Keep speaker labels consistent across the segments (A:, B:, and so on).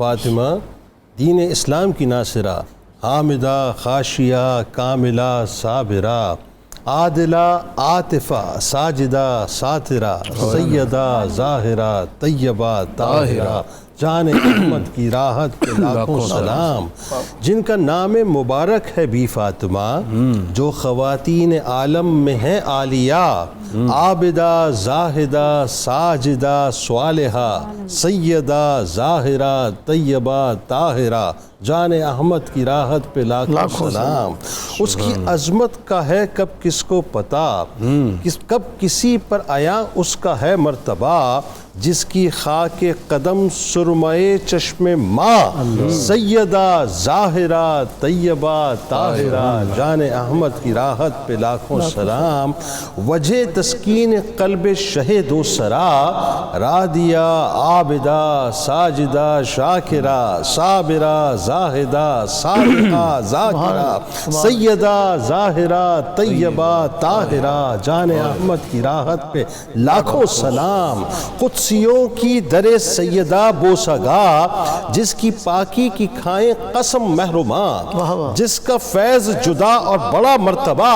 A: فاطمہ دین اسلام کی ناصرہ، حامدہ خاشیہ کاملہ صابرہ، عادلہ عاطفہ ساجدہ ساترہ، سیدہ ظاہرہ طیبہ طاہرہ، جان احمد کی راحت پہ لاکھوں سلام، جن کا نام مبارک ہے بی فاطمہ، جو خواتین عالم میں ہیں عالیہ، عابدہ زاہدہ ساجدہ صالحہ، سیدہ ظاہرہ طیبہ طاہرہ، جان احمد کی راحت پہ لاکھوں سلام۔ اس کی عظمت کا ہے کب کس کو پتہ، کب کسی پر آیا اس کا ہے مرتبہ، جس کی خاک قدم سرمئے چشم ماں، سیدہ ظاہرہ طیبہ طاہرہ، جان احمد کی راحت پہ لاکھوں سلام، وجہ تسکین قلب شہد و سرا، رادیہ عابدہ ساجدہ شاکرہ، صابرہ زاہدہ صادقہ ذاکرہ، سیدہ ظاہرہ طیبہ طاہرہ، جان احمد کی راحت پہ لاکھوں سلام، قدسیوں کی در سیدہ بوسہ گاہ، جس کی پاکی کی کھائیں قسم محرماں، جس کا فیض جدا اور بڑا مرتبہ،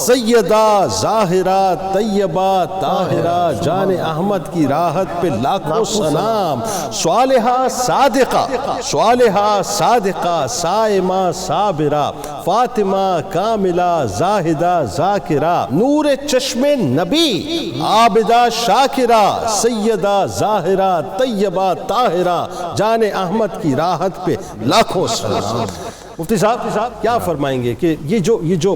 A: سیدہ ظاہرہ طیبہ طاہرہ، جان احمد کی راحت پہ لاکھوں سلام، صالحہ صادقہ، صالحہ صادقہ، صائمہ صابرہ، فاطمہ کاملہ زاہدہ ذاکرہ، نور چشم نبی، عابدہ شاکرہ، سیدہ ظاہرہ طیبہ طاہرہ، جان احمد کی راحت پہ لاکھوں سلام۔ مفتی صاحب کیا فرمائیں گے کہ یہ جو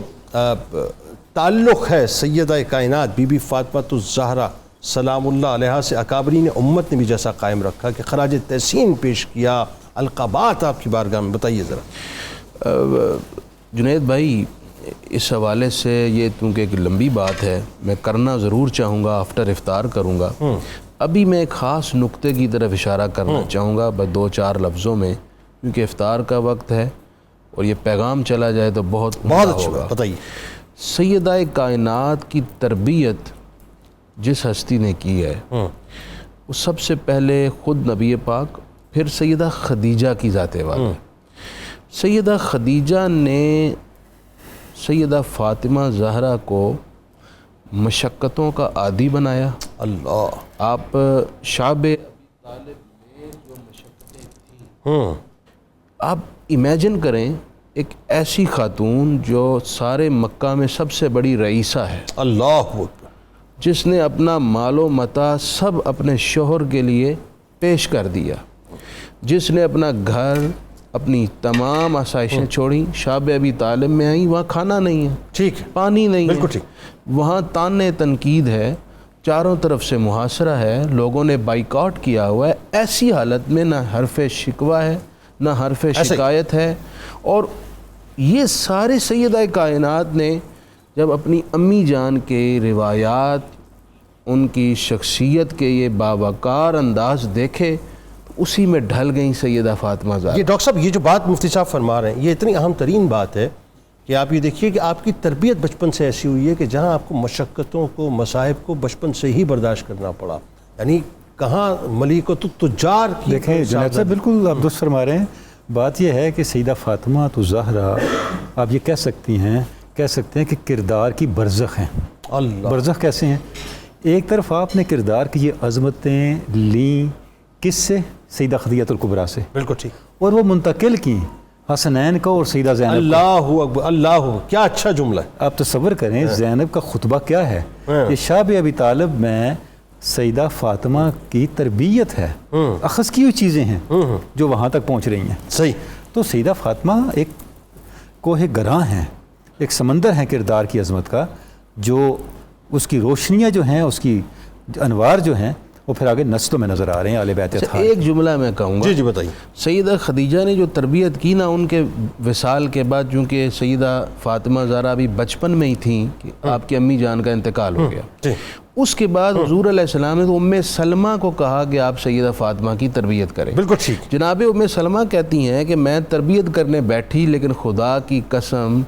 A: تعلق ہے سیدہ کائنات بی بی فاطمہ الزہرا سلام اللہ علیہا سے، اکابرین امت نے بھی جیسا قائم رکھا کہ خراج تحسین پیش کیا، القابات آپ کی بارگاہ میں بتائیے ذرا۔
B: جنید بھائی اس حوالے سے یہ کیونکہ ایک لمبی بات ہے، میں کرنا ضرور چاہوں گا، آفٹر افطار کروں گا۔ ابھی میں ایک خاص نقطے کی طرف اشارہ کرنا چاہوں گا بس 2-4 لفظوں میں، کیونکہ افطار کا وقت ہے اور یہ پیغام چلا جائے تو بہت
A: اچھا
B: ہوگا۔
A: بتائیے۔
B: سیدہ کائنات کی تربیت جس ہستی نے کی ہے وہ سب سے پہلے خود نبی پاک، پھر سیدہ خدیجہ کی ذات والا۔ سیدہ خدیجہ نے سیدہ فاطمہ زہرا کو مشقتوں کا عادی بنایا۔
A: اللہ،
B: آپ شعب ابی طالب میں جو مشقتیں تھیں، آپ امیجن کریں ایک ایسی خاتون جو سارے مکہ میں سب سے بڑی رئیسہ ہے،
A: اللہ اکبر،
B: جس نے اپنا مال و متاع سب اپنے شوہر کے لیے پیش کر دیا، جس نے اپنا گھر اپنی تمام آسائشیں چھوڑیں، شعب ابی طالب میں آئیں، وہاں کھانا نہیں ہے،
A: ٹھیک ہے،
B: پانی نہیں ہے،
A: بالکل ٹھیک،
B: وہاں طعن تنقید ہے، چاروں طرف سے محاصرہ ہے، لوگوں نے بائیکاٹ کیا ہوا ہے، ایسی حالت میں نہ حرف شکوہ ہے نہ حرف شکایت ہے۔ اور یہ سارے سیدہ کائنات نے جب اپنی امی جان کے روایات، ان کی شخصیت کے یہ باوقار انداز دیکھے، اسی میں ڈھل گئیں سیدہ فاطمہ زہرا۔
A: یہ ڈاکٹر صاحب یہ جو بات مفتی صاحب فرما رہے ہیں یہ اتنی اہم ترین بات ہے کہ آپ یہ دیکھیے کہ آپ کی تربیت بچپن سے ایسی ہوئی ہے کہ جہاں آپ کو مشقتوں کو، مصائب کو بچپن سے ہی برداشت کرنا پڑا، یعنی کہاں ملیکۃ التجار کی۔
C: دیکھیں جنید صاحب بالکل آپ درست فرما رہے ہیں۔ بات یہ ہے کہ سیدہ فاطمہ الزہرا آپ یہ کہہ سکتے ہیں کہ کردار کی برزخ ہیں۔
A: اللہ،
C: برزخ کیسے ہیں؟ ایک طرف آپ نے کردار کی یہ عظمتیں لیں کس سے؟ سیدہ خدیجہ الکبریٰ سے،
A: بالکل ٹھیک،
C: اور وہ منتقل کی حسنین کو اور سیدہ زینب کو۔
A: اللہ اکبر، اللہ، کیا اچھا جملہ ہے۔
C: آپ تصور کریں زینب کا خطبہ کیا ہے، یہ شعب ابی طالب میں سیدہ فاطمہ کی تربیت ہے، اخذ کی ہوئی چیزیں ہیں جو وہاں تک پہنچ رہی ہیں۔
A: صحیح،
C: تو سیدہ فاطمہ ایک کوہ گراں ہیں، ایک سمندر ہے کردار کی عظمت کا، جو اس کی روشنیاں جو ہیں، اس کی انوار جو ہیں، وہ پھر آگے نسلوں میں نظر آ رہے ہیں اہل بیت اطہار۔
B: ایک جملہ میں کہوں گا،
A: جی بتائیے۔
B: سیدہ خدیجہ نے جو تربیت کی نا ان کے وصال کے بعد، چونکہ سیدہ فاطمہ زہرا بھی بچپن میں ہی تھیں کہ آپ کی امی جان کا انتقال ہو گیا، اس کے بعد حضور علیہ السلام نے تو ام سلمہ کو کہا کہ آپ سیدہ فاطمہ کی تربیت کریں۔
A: بالکل ٹھیک،
B: جناب ام سلمہ کہتی ہیں کہ میں تربیت کرنے بیٹھی، لیکن خدا کی قسم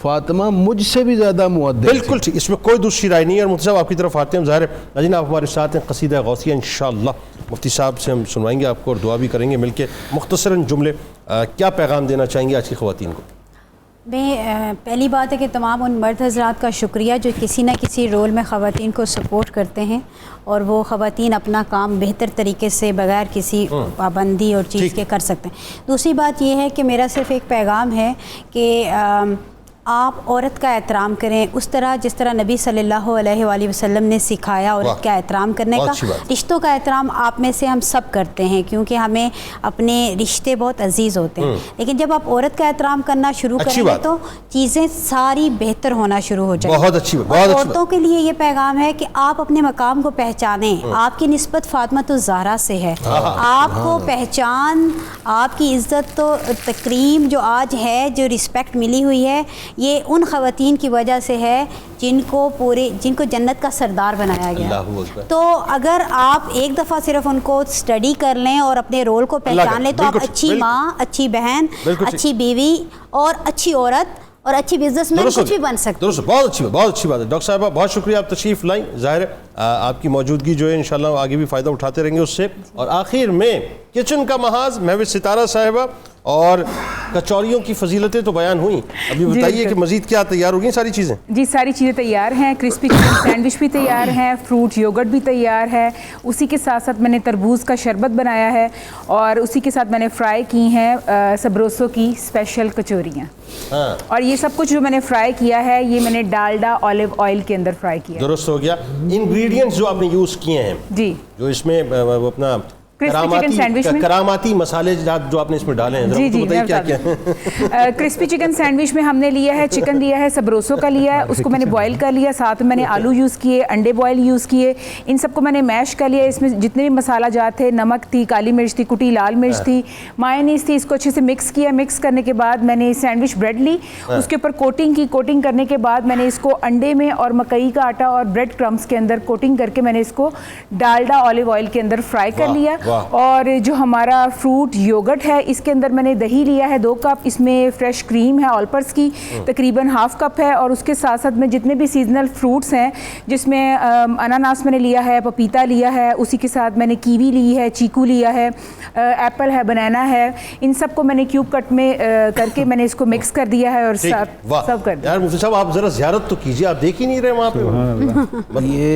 B: فاطمہ مجھ سے بھی زیادہ مؤدب
A: بالکل ٹھیک، اس میں کوئی دوسری رائے نہیں ہے. اور مفتی صاحب آپ کی طرف آتے ہیں. ظاہر ہے ناظرین آپ ہمارے ساتھ ہیں. قصیدہ غوثیہ انشاءاللہ مفتی صاحب سے ہم سنوائیں گے آپ کو اور دعا بھی کریں گے مل کے. مختصراً جملے کیا پیغام دینا چاہیں گے آج کی خواتین کو؟
D: میں پہلی بات ہے کہ تمام ان مرد حضرات کا شکریہ جو کسی نہ کسی رول میں خواتین کو سپورٹ کرتے ہیں اور وہ خواتین اپنا کام بہتر طریقے سے بغیر کسی پابندی اور چیز کے کر سکتے ہیں. دوسری بات یہ ہے کہ میرا صرف ایک پیغام ہے کہ آپ عورت کا احترام کریں اس طرح جس طرح نبی صلی اللہ علیہ وآلہ وسلم نے سکھایا عورت کا احترام کرنے کا. رشتوں کا احترام آپ میں سے ہم سب کرتے ہیں کیونکہ ہمیں اپنے رشتے بہت عزیز ہوتے ہیں, لیکن جب آپ عورت کا احترام کرنا شروع کریں گے تو چیزیں ساری بہتر ہونا شروع ہو جائیں.
A: بہت اچھی بات.
D: عورتوں کے لیے یہ پیغام ہے کہ آپ اپنے مقام کو پہچانیں. آپ کی نسبت فاطمۃ الزہرا سے ہے. آپ کو پہچان, آپ کی عزت و تکریم جو آج ہے, جو رسپیکٹ ملی ہوئی ہے, یہ ان خواتین کی وجہ سے ہے جن کو جنت کا سردار بنایا گیا. تو اگر آپ ایک دفعہ صرف ان کو اسٹڈی کر لیں اور اپنے رول کو پہچان لیں تو آپ اچھی ماں, اچھی بہن, اچھی بیوی اور اچھی عورت اور اچھی بزنس مین کچھ بھی بن سکتے ہیں.
A: بہت اچھی بات, بہت اچھی بات ہے. ڈاکٹر صاحبہ بہت شکریہ, آپ تشریف لائیں. ظاہر ہے آپ کی موجودگی جو ہے انشاءاللہ آگے بھی فائدہ اٹھاتے رہیں گے اس سے. اور آخر میں کچن کا محاذ محو ستارہ صاحبہ, اور کچوریوں کی فضیلتیں تو بیان ہوئیں, ابھی بتائیے کہ مزید کیا تیار ہو گئی ساری چیزیں؟
E: جی ساری چیزیں تیار ہیں. کرسپی چکن سینڈوچ بھی تیار ہیں, فروٹ یوگرٹ بھی تیار ہے, اسی کے ساتھ ساتھ میں نے تربوز کا شربت بنایا ہے, اور اسی کے ساتھ میں نے فرائی کی ہیں سبروسو کی اسپیشل کچوریاں. اور یہ سب کچھ جو میں نے فرائی کیا ہے یہ میں نے ڈالڈا اولیو آئل کے اندر فرائی کیا. درست
A: ہو گیا. انگریڈینٹس جو آپ نے یوز کیے ہیں
E: جی,
A: جو اس میں اپنا کراماتی مسالے جو آپ نے اس میں ڈالے ہیں,
E: جی جی
A: کیا کیا ہے؟
E: کرسپی چکن سینڈوچ میں ہم نے لیا ہے چکن لیا ہے سبروسو کا لیا ہے, اس کو میں نے بوائل کر لیا, ساتھ میں نے آلو یوز کیے, انڈے بوائل یوز کیے, ان سب کو میں نے میش کر لیا. اس میں جتنے بھی مسالہ جات تھے, نمک تھی, کالی مرچ تھی, کٹی لال مرچ تھی, مایونیز تھی, اس کو اچھے سے مکس کیا. مکس کرنے کے بعد میں نے سینڈوچ بریڈ لی, اس کے اوپر کوٹنگ کی. کوٹنگ کرنے کے بعد میں نے اس کو انڈے میں اور مکئی کا آٹا اور بریڈ کرمز کے اندر کوٹنگ کر کے میں نے اس کو ڈالڈا اولیو آئل کے اندر فرائی کر لیا. اور جو ہمارا فروٹ یوگرٹ ہے اس کے اندر میں نے دہی لیا ہے 2 کپ, اس میں فریش کریم ہے آلپرس کی تقریباً ½ کپ ہے, اور اس کے ساتھ ساتھ میں جتنے بھی سیزنل فروٹس ہیں جس میں اناناس میں نے لیا ہے, پپیتا لیا ہے, اسی کے ساتھ میں نے کیوی لی ہے, چیکو لیا ہے, ایپل ہے, بنانا ہے, ان سب کو میں نے کیوب کٹ میں کر کے میں نے اس کو مکس کر دیا ہے اور سرو کر دیا.
A: یار مفتی صاحب آپ ذرا زیارت تو کیجیے, آپ دیکھ ہی نہیں رہے وہاں پہ.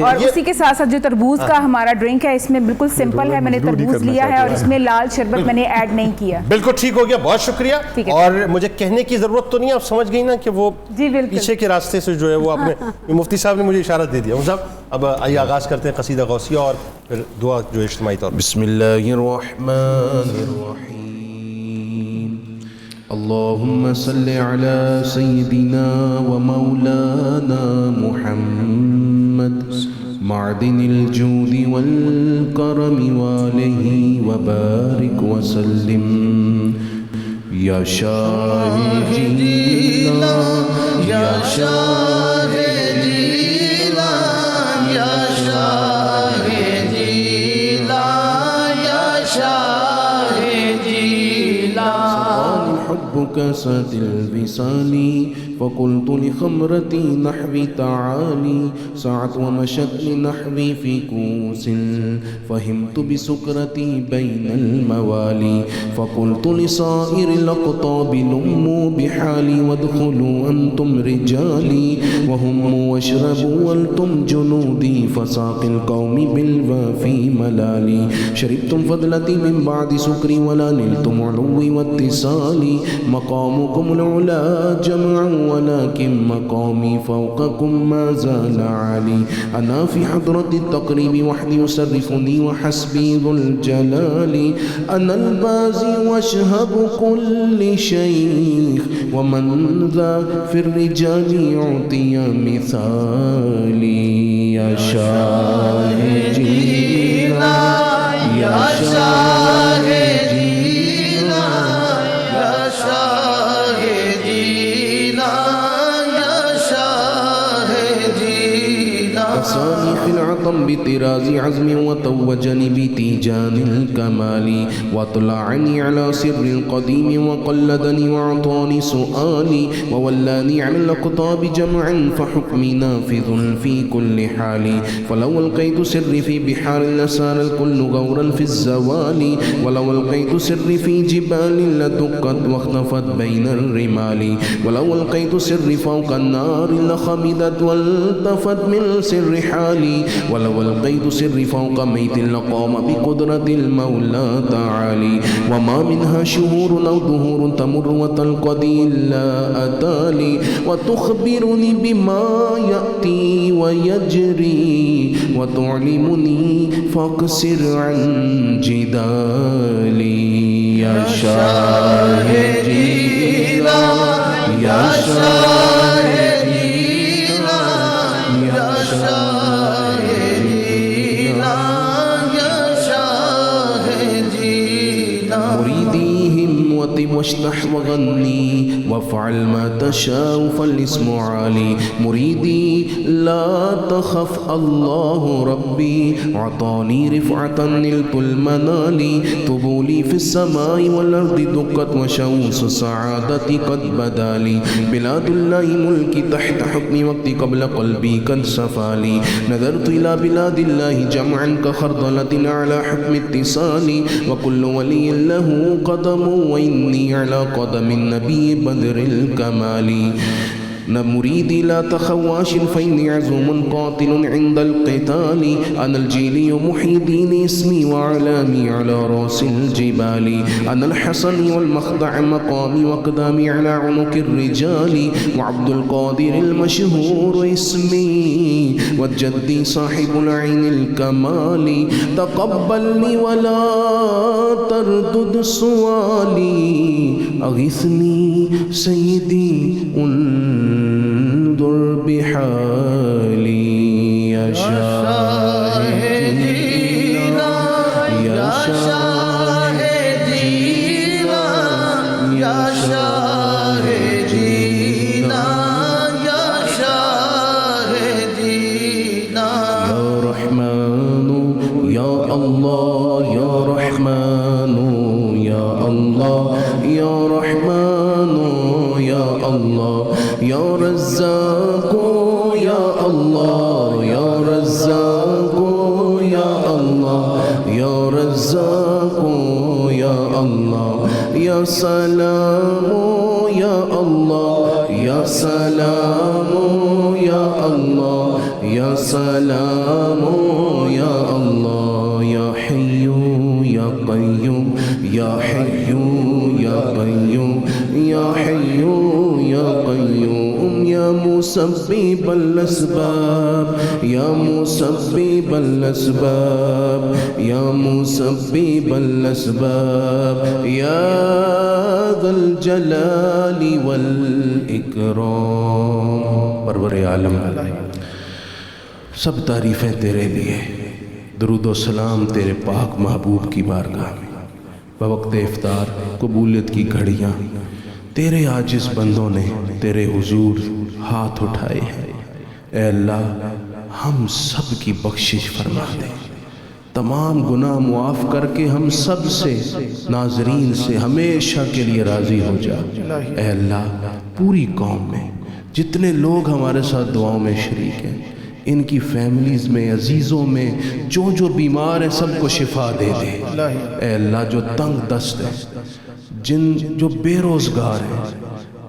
E: اور اسی کے ساتھ ساتھ جو تربوز کا ہمارا ڈرنک ہے اس میں بالکل سمپل ہے, میں نے تربوز لیا ہے اور اس میں لال شربت میں نے ایڈ نہیں کیا.
A: بالکل ٹھیک ہو گیا, بہت شکریہ. اور مجھے کہنے کی ضرورت تو نہیں, آپ سمجھ گئی نا کہ وہ پیچھے کے راستے سے جو ہے وہ آپ نے مفتی صاحب نے مجھے اشارہ دے دیا. صاحب اب آئیے آغاز کرتے ہیں قصیدہ غوثیہ اور پھر دعا جو اجتماعی طور.
B: بسم اللہ الرحمن الرحیم. اللہم صلی علی سیدنا و مولانا محمد معدن الجود والکرم وآلہ وبارک وسلم. یا شاہ جیلا یا شاہ جیلا یا شاہ جیلا یا شاہ جیلا. حبك ساد البساني فقلت لخمرتي نحوي تعالي سعت ومشت لنحوي في كوس فهمت بسكرتي بين الموالي فقلت لصائر الأقطاب لموا بحالي وادخلوا أنتم رجالي وهم واشربوا وانتم جنودي فساق القوم بالوافي ملالي شربتم فضلتي من بعد سكري ولا نلتم علوي واتصالي مقامكم العلا جمع ولكن مقامي فوقكم ما زال عالي. أنا في حضرة التقريب وحدي يسرفني وحسبي ذو الجلال. أنا البازي واشهب كل شيخ ومن ذا في الرجال يعطي مثالي. يا شاه جيلا يا شاه جيلا يا شاه جيلا يا شاه جيلا. أساني في العطم طراز عزم وتوجني بتيجان الكمال واطلعني على سر القديم وقلدني وأعطاني سؤالي وولاني على الأقطاب جمعا فحكمي نافذ في كل حال فلو ألقيت سري في بحار لسال الكل غورا في الزوال ولو ألقيت سري في جبال لدقت واختفت بين الرمال ولو ألقيت سري فوق النار لخمدت والتفت من سر حالي ولو ألقيت سري فوق ميت لقام بقدرة المولى تعالي وما منها شهور أو دهور تمر وتلقدي إلا أتالي وتخبرني بما يأتي ويجري وتعلمني فاقصر عن جدالي يا شاهدي يا شاهدي يا شاهدي مريدي هموتي واشتح وغني وافعل ما تشاء فالاسم عالي مريدي لا تخف الله ربي أعطاني رفعة نلت المنال طبولي في السماء والأرض دقت وشوس سعادتي قد بدالي بلاد الله ملكي تحت حكمي وقتي قبل قلبي قد سفالي نظرت إلى بلاد الله جمعا كخردلة على حكم اتصالي وكل ولي له قدم وإني على قدم النبي بدر الكمال مريدي لا تخواش فإني عزوم قاتل عند القتال أنا الجيلي محي الدين اسمي وعلامي على رأس الجبال أنا الحسن والمخضع مقامي وقدامي على عنق الرجال وعبد القادر المشهور اسمي والجدي صاحب العين الكمال تقبلني ولا تردد سؤالي أغثني سيدي انظر بحالي يا شاهدي يا شاهدي يا شاهدي يا شاهدي يا رحمن يا الله يا رحمن يا الله يا رحمن يا الله يا رزاق يا الله يا رزاق يا الله يا رزاق يا الله يا سلام يا الله يا سلام يا الله يا سلام يا الله يا حي يا قيوم يا حي يا قيوم يا حي يا قيوم يا مسبب الأسباب يا مسبب الأسباب يا مسبب الأسباب يا ذا الجلال والإكرام پرور عالم سب تعریفیں تیرے لیے درود و سلام تیرے پاک محبوب کی بارگاہ میں بوقت افطار قبولیت کی گھڑیاں تیرے عاجز بندوں نے تیرے حضور ہاتھ اٹھائے ہیں اے اللہ ہم سب کی بخشش فرما دے تمام گناہ معاف کر کے ہم سب سے ناظرین سے ہمیشہ کے لیے راضی ہو جا اے اللہ پوری قوم میں جتنے لوگ ہمارے ساتھ دعاؤں میں شریک ہیں ان کی فیملیز میں عزیزوں میں جو بیمار ہیں سب کو شفا دے دے اے اللہ جو تنگ دست ہے جو بے روزگار ہیں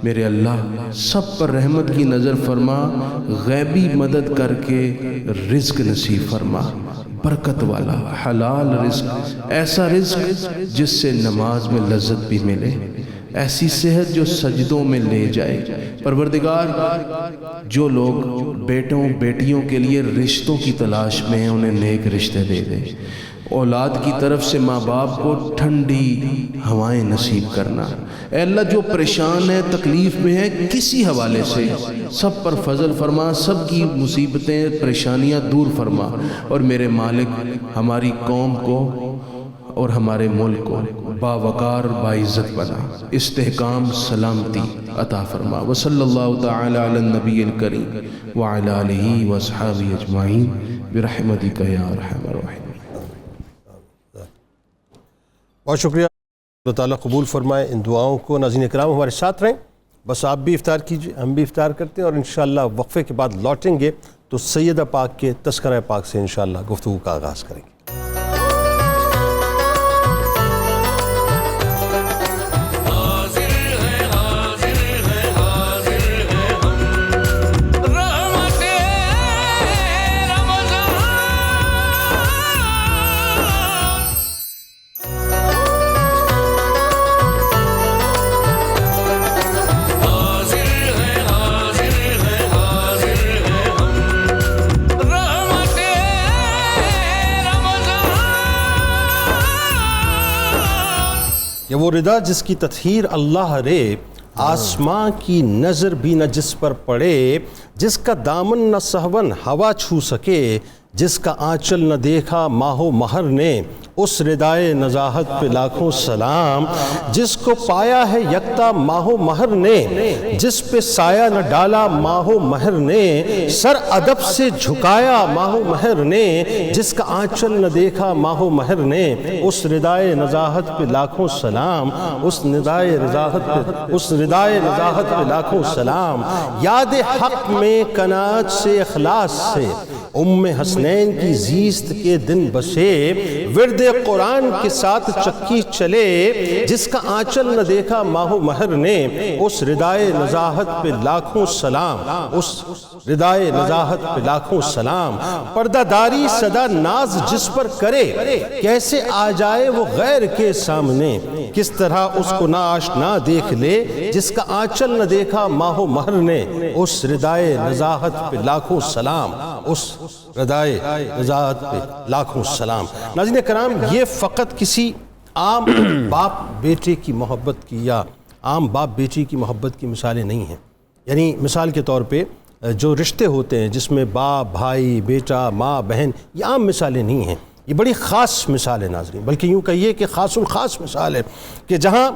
B: میرے اللہ سب پر رحمت کی نظر فرما غیبی مدد کر کے رزق نصیب فرما برکت والا حلال رزق ایسا رزق جس سے نماز میں لذت بھی ملے ایسی صحت جو سجدوں میں لے جائے پروردگار جو لوگ بیٹوں بیٹیوں کے لیے رشتوں کی تلاش میں ہیں انہیں نیک رشتے دے دے اولاد کی طرف سے ماں باپ کو ٹھنڈی ہوائیں نصیب کرنا اے اللہ جو پریشان ہے تکلیف میں ہے کسی حوالے سے سب پر فضل فرما سب کی مصیبتیں پریشانیاں دور فرما اور میرے مالک ہماری قوم کو اور ہمارے ملک کو باوقار باعزت بنا استحکام سلامتی عطا فرما وصلی اللہ تعالی علی النبی الکریم وعلی آلہ واصحابہ اجمعین برحمتک یا ارحم الراحمین۔
A: بہت شکریہ، اللہ تعالیٰ قبول فرمائے ان دعاؤں کو۔ ناظرین کرام ہمارے ساتھ رہیں، بس آپ بھی افطار کیجیے، ہم بھی افطار کرتے ہیں، اور انشاءاللہ وقفے کے بعد لوٹیں گے تو سیدہ پاک کے تذکرہ پاک سے انشاءاللہ گفتگو کا آغاز کریں گے۔ یہ وہ ردا جس کی تطہیر اللہ رے، آسماں کی نظر بھی نہ جس پر پڑے، جس کا دامن نہ سہون ہوا چھو سکے، جس کا آنچل نہ دیکھا ماہ و مہر نے، اس ردائے نزاہت پہ لاکھوں سلام، جس کو پایا ہے یکتا ماہ و مہر نے، جس پہ سایہ نہ ڈالا ماہ و مہر نے، سر ادب سے جھکایا ماہ و مہر نے، جس کا آنچل نہ دیکھا ماہ و مہر نے، اس ردائے نزاہت پہ لاکھوں سلام، اس ردائے نزاہت پہ لاکھوں سلام، یاد حق میں قناعت سے اخلاص سے، ام حسنین کی زیست کے دن بسے، ورد قرآن کے ساتھ چکی چلے، جس کا آنچل نہ دیکھا ماہ و مہر نے، اس ردائے نزاہت پہ لاکھوں سلام، اس ردائے نزاہت پہ لاکھوں سلام، پردہ داری صدا ناز جس پر کرے، کیسے آ جائے وہ غیر کے سامنے، کس طرح اس کو نہ آشنا دیکھ لے، جس کا آنچل نہ دیکھا ماہ و مہر نے، اس ردائے نزاہت پہ لاکھوں سلام، اس ردائے نزاہت پہ لاکھوں سلام۔ ناظرین کرام، یہ فقط کسی عام باپ بیٹے کی محبت کی یا عام باپ بیٹی کی محبت کی مثالیں نہیں ہیں۔ یعنی مثال کے طور پہ جو رشتے ہوتے ہیں جس میں باپ، بھائی، بیٹا، ماں، بہن، یہ عام مثالیں نہیں ہیں، یہ بڑی خاص مثال ہے ناظرین، بلکہ یوں کہیے کہ خاص الخاص مثال ہے، کہ جہاں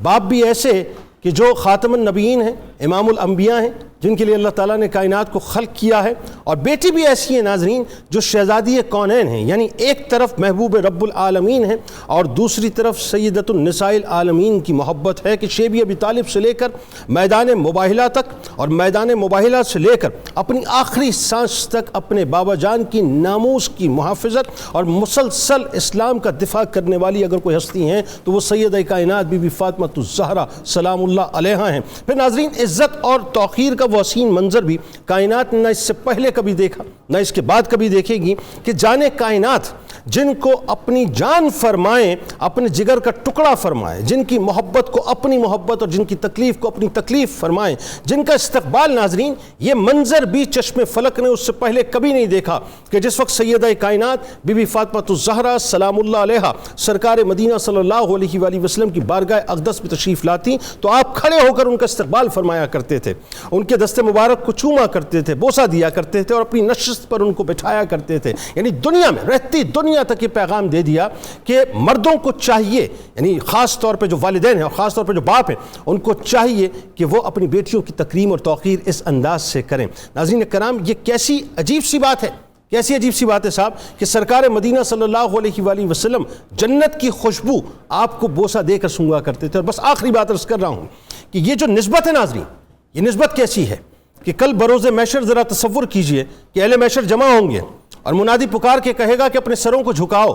A: باپ بھی ایسے کہ جو خاتم النبیین ہیں، امام الانبیاء ہیں، جن کے لیے اللہ تعالیٰ نے کائنات کو خلق کیا ہے، اور بیٹی بھی ایسی ہے ناظرین جو شہزادی کونین ہیں، یعنی ایک طرف محبوب رب العالمین ہیں اور دوسری طرف سیدۃ النساء العالمین کی محبت ہے، کہ شیب ابی طالب سے لے کر میدان مباہلہ تک، اور میدان مباہلہ سے لے کر اپنی آخری سانس تک اپنے بابا جان کی ناموس کی محافظت اور مسلسل اسلام کا دفاع کرنے والی اگر کوئی ہستی ہیں تو وہ سیدہ کائنات بی بی فاطمہ الزہرا سلام اللہ علیہا ہیں۔ پھر ناظرین، عزت اور توقیر کا وہ حسین منظر بھی کائنات نہ اس سے پہلے کبھی دیکھا نہ اس کے بعد کبھی دیکھے گی، کہ جانے کائنات جن کو اپنی جان فرمائیں، اپنے جگر کا ٹکڑا فرمائیں، جن کی محبت کو اپنی محبت اور جن کی تکلیف کو اپنی تکلیف فرمائیں، جن کا استقبال ناظرین یہ منظر بھی چشم فلک نے اس سے پہلے کبھی نہیں دیکھا، کہ جس وقت سیدہ کائنات بی بی فاطمہ الزہرا سلام اللہ علیہا سرکار مدینہ صلی اللہ علیہ وآلہ وسلم کی بارگاہ اقدس میں تشریف لاتی تو آپ کھڑے ہو کر ان کا استقبال فرمایا کرتے تھے، ان کے دست مبارک کو چوما کرتے تھے، بوسہ دیا کرتے تھے، اور اپنی نشست پر ان کو بٹھایا کرتے تھے۔ یعنی دنیا میں رہتی دنیا تک یہ پیغام دے دیا کہ مردوں کو چاہیے، یعنی خاص طور پہ جو والدین ہیں اور خاص طور پہ جو باپ ہیں، ان کو چاہیے کہ وہ اپنی بیٹیوں کی تکریم اور توقیر اس انداز سے کریں۔ ناظرین کرام، یہ کیسی عجیب سی بات ہے، کیسی عجیب سی بات ہے صاحب، کہ سرکار مدینہ صلی اللہ علیہ وآلہ وسلم جنت کی خوشبو آپ کو بوسہ دے کر سونگا کرتے تھے۔ اور بس آخری بات عرض کر رہا ہوں کہ یہ جو نسبت ہے ناظرین، یہ نسبت کیسی ہے کہ کل بروز محشر ذرا تصور کیجئے کہ اہل محشر جمع ہوں گے اور منادی پکار کے کہے گا کہ اپنے سروں کو جھکاؤ۔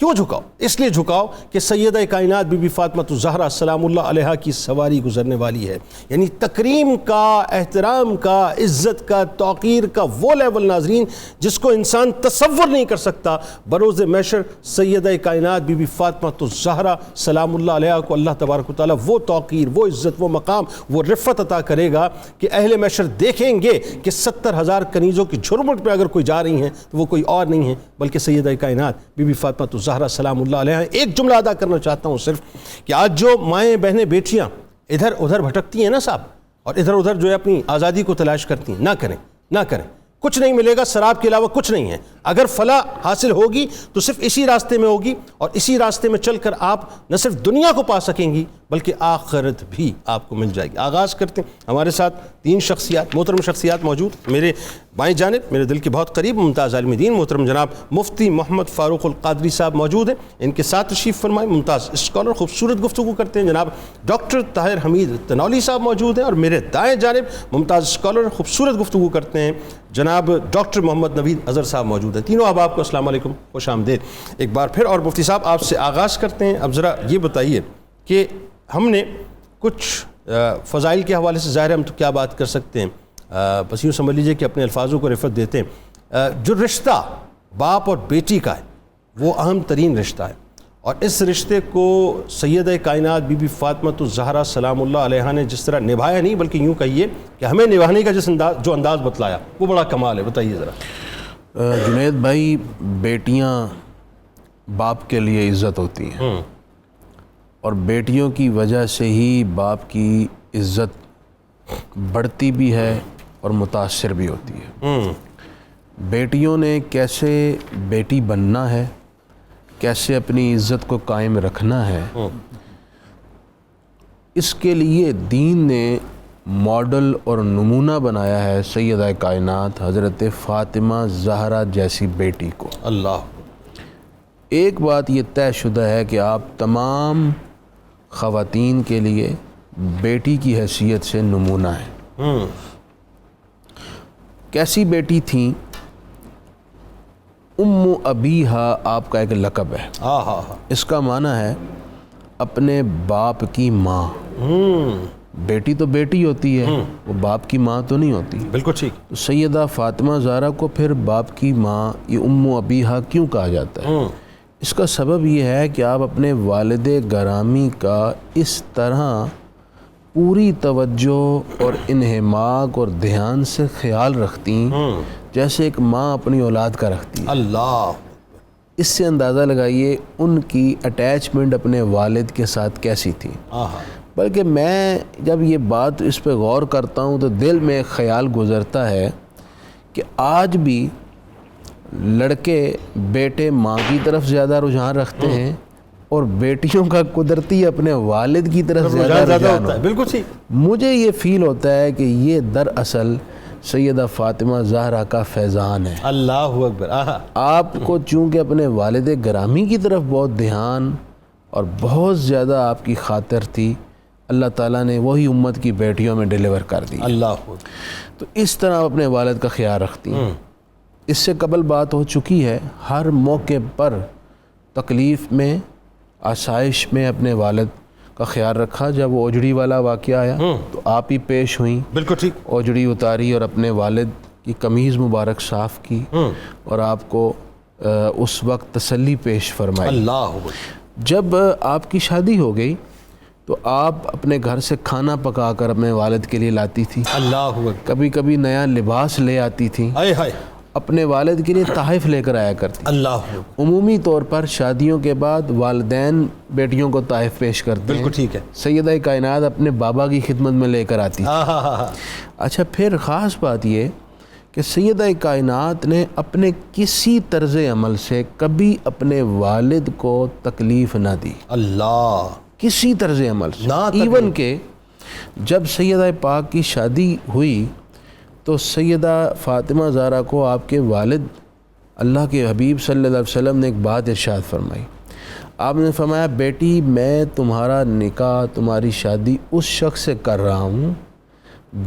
A: کیوں جھکاؤ؟ اس لیے جھکاؤ کہ سیدہ کائنات بی بی فاطمہ الزہرا سلام اللہ علیہا کی سواری گزرنے والی ہے۔ یعنی تکریم کا، احترام کا، عزت کا، توقیر کا وہ لیول ناظرین جس کو انسان تصور نہیں کر سکتا، بروز محشر سیدہ کائنات بی بی فاطمہ الزہرا سلام اللہ علیہا کو اللہ تبارک و تعالیٰ وہ توقیر، وہ عزت، وہ مقام، وہ رفعت عطا کرے گا کہ اہل محشر دیکھیں گے کہ 70,000 کنیزوں کی جھرمٹ پہ اگر کوئی جا رہی ہیں تو وہ کوئی اور نہیں ہے بلکہ سیدہ کائنات بی بی فاطمہ الزہرا سلام اللہ علیہ۔ ایک جملہ ادا کرنا چاہتا ہوں صرف، کہ آج جو مائیں بہنیں بیٹیاں ادھر ادھر بھٹکتی ہیں نا صاحب، اور ادھر ادھر جو ہے اپنی آزادی کو تلاش کرتی ہیں، نہ کریں، کچھ نہیں ملے گا، شراب کے علاوہ کچھ نہیں ہے۔ اگر فلاح حاصل ہوگی تو صرف اسی راستے میں ہوگی، اور اسی راستے میں چل کر آپ نہ صرف دنیا کو پا سکیں گی بلکہ آخرت بھی آپ کو مل جائے گی۔ آغاز کرتے ہیں، ہمارے ساتھ 3 شخصیات، محترم شخصیات موجود، میرے بائیں جانب میرے دل کے بہت قریب ممتاز عالم دین محترم جناب مفتی محمد فاروق القادری صاحب موجود ہیں، ان کے ساتھ تشریف فرمائیں ممتاز اسکالر خوبصورت گفتگو کرتے ہیں جناب ڈاکٹر طاہر حمید تنولی صاحب موجود ہیں، اور میرے دائیں جانب ممتاز اسکالر خوبصورت گفتگو کرتے ہیں جناب ڈاکٹر محمد نوید اظہر صاحب موجود ہیں۔ تینوں احباب کو السلام علیکم، خوش آمدید ایک بار پھر۔ اور مفتی صاحب آپ سے آغاز کرتے ہیں، اب ذرا یہ بتائیے کہ ہم نے کچھ فضائل کے حوالے سے ظاہر ہم تو کیا بات کر سکتے ہیں، بس یوں سمجھ لیجئے کہ اپنے الفاظوں کو رفت دیتے ہیں، جو رشتہ باپ اور بیٹی کا ہے وہ اہم ترین رشتہ ہے، اور اس رشتے کو سیدہ کائنات بی بی فاطمہ الزہرا سلام اللہ علیہا نے جس طرح نبھایا نہیں بلکہ یوں کہیے کہ ہمیں نبھانے کا جو انداز بتلایا وہ بڑا کمال ہے، بتائیے ذرا۔
B: جنید بھائی، بیٹیاں باپ کے لیے عزت ہوتی ہیں، اور بیٹیوں کی وجہ سے ہی باپ کی عزت بڑھتی بھی ہے اور متاثر بھی ہوتی ہے۔ بیٹیوں نے کیسے بیٹی بننا ہے، کیسے اپنی عزت کو قائم رکھنا ہے، اس کے لیے دین نے ماڈل اور نمونہ بنایا ہے سیدہ کائنات حضرت فاطمہ زہرا جیسی بیٹی کو۔
A: اللہ،
B: ایک بات یہ طے شدہ ہے کہ آپ تمام خواتین کے لیے بیٹی کی حیثیت سے نمونہ ہیں۔ کیسی بیٹی تھیں؟ ام ابیہا آپ کا ایک لقب ہے، اس کا معنی ہے اپنے باپ کی ماں۔ بیٹی تو بیٹی ہوتی ہے، وہ باپ کی ماں تو نہیں ہوتی۔
A: بالکل ٹھیک۔
B: تو سیدہ فاطمہ زہرا کو پھر باپ کی ماں یہ ام ابیہا کیوں کہا جاتا ہے؟ اس کا سبب یہ ہے کہ آپ اپنے والد گرامی کا اس طرح پوری توجہ اور انہماک اور دھیان سے خیال رکھتی جیسے ایک ماں اپنی اولاد کا رکھتی ہے۔
A: اللہ،
B: اس سے اندازہ لگائیے ان کی اٹیچمنٹ اپنے والد کے ساتھ کیسی تھی۔ بلکہ میں جب یہ بات اس پہ غور کرتا ہوں تو دل میں ایک خیال گزرتا ہے کہ آج بھی لڑکے بیٹے ماں کی طرف زیادہ رجحان رکھتے ہیں اور بیٹیوں کا قدرتی اپنے والد کی طرف زیادہ رجحان ہوتا ہے۔
A: بالکل ٹھیک۔
B: مجھے یہ فیل ہوتا ہے کہ یہ دراصل سیدہ فاطمہ زہرا کا فیضان ہے۔
A: اللہ اکبر۔
B: آپ کو چونکہ اپنے والد گرامی کی طرف بہت دھیان اور بہت زیادہ آپ کی خاطر تھی، اللہ تعالیٰ نے وہی امت کی بیٹیوں میں ڈیلیور کر دی۔
A: اللہ،
B: تو اس طرح اپنے والد کا خیال رکھتی ہیں۔ اس سے قبل بات ہو چکی ہے، ہر موقع پر تکلیف میں آسائش میں اپنے والد کا خیال رکھا۔ جب وہ اوجڑی والا واقعہ آیا تو آپ ہی پیش ہوئیں،
A: بالکل ٹھیک۔
B: اوجڑی اتاری اور اپنے والد کی قمیض مبارک صاف کی اور آپ کو اس وقت تسلی پیش فرمائی۔
A: اللہ،
B: جب آپ کی شادی ہو گئی تو آپ اپنے گھر سے کھانا پکا کر اپنے والد کے لیے لاتی تھی،
A: اللہ اکبر،
B: کبھی کبھی نیا لباس لے آتی تھی،
A: ہائے ہائے،
B: اپنے والد کے لیے تحائف لے کر آیا کرتی۔
A: اللہ،
B: عمومی طور پر شادیوں کے بعد والدین بیٹیوں کو تحائف پیش کرتے ہیں۔
A: بالکل ٹھیک ہے۔
B: سیدہ کائنات اپنے بابا کی خدمت میں لے کر آتی۔ اچھا، پھر خاص بات یہ کہ سیدہ کائنات نے اپنے کسی طرز عمل سے کبھی اپنے والد کو تکلیف نہ دی،
A: اللہ،
B: کسی طرز عمل سے۔
A: نہ تکلیف۔
B: ایون کہ جب سیدہ پاک کی شادی ہوئی تو سیدہ فاطمہ زہرا کو آپ کے والد اللہ کے حبیب صلی اللہ علیہ وسلم نے ایک بات ارشاد فرمائی۔ آپ نے فرمایا، بیٹی میں تمہارا نکاح، تمہاری شادی اس شخص سے کر رہا ہوں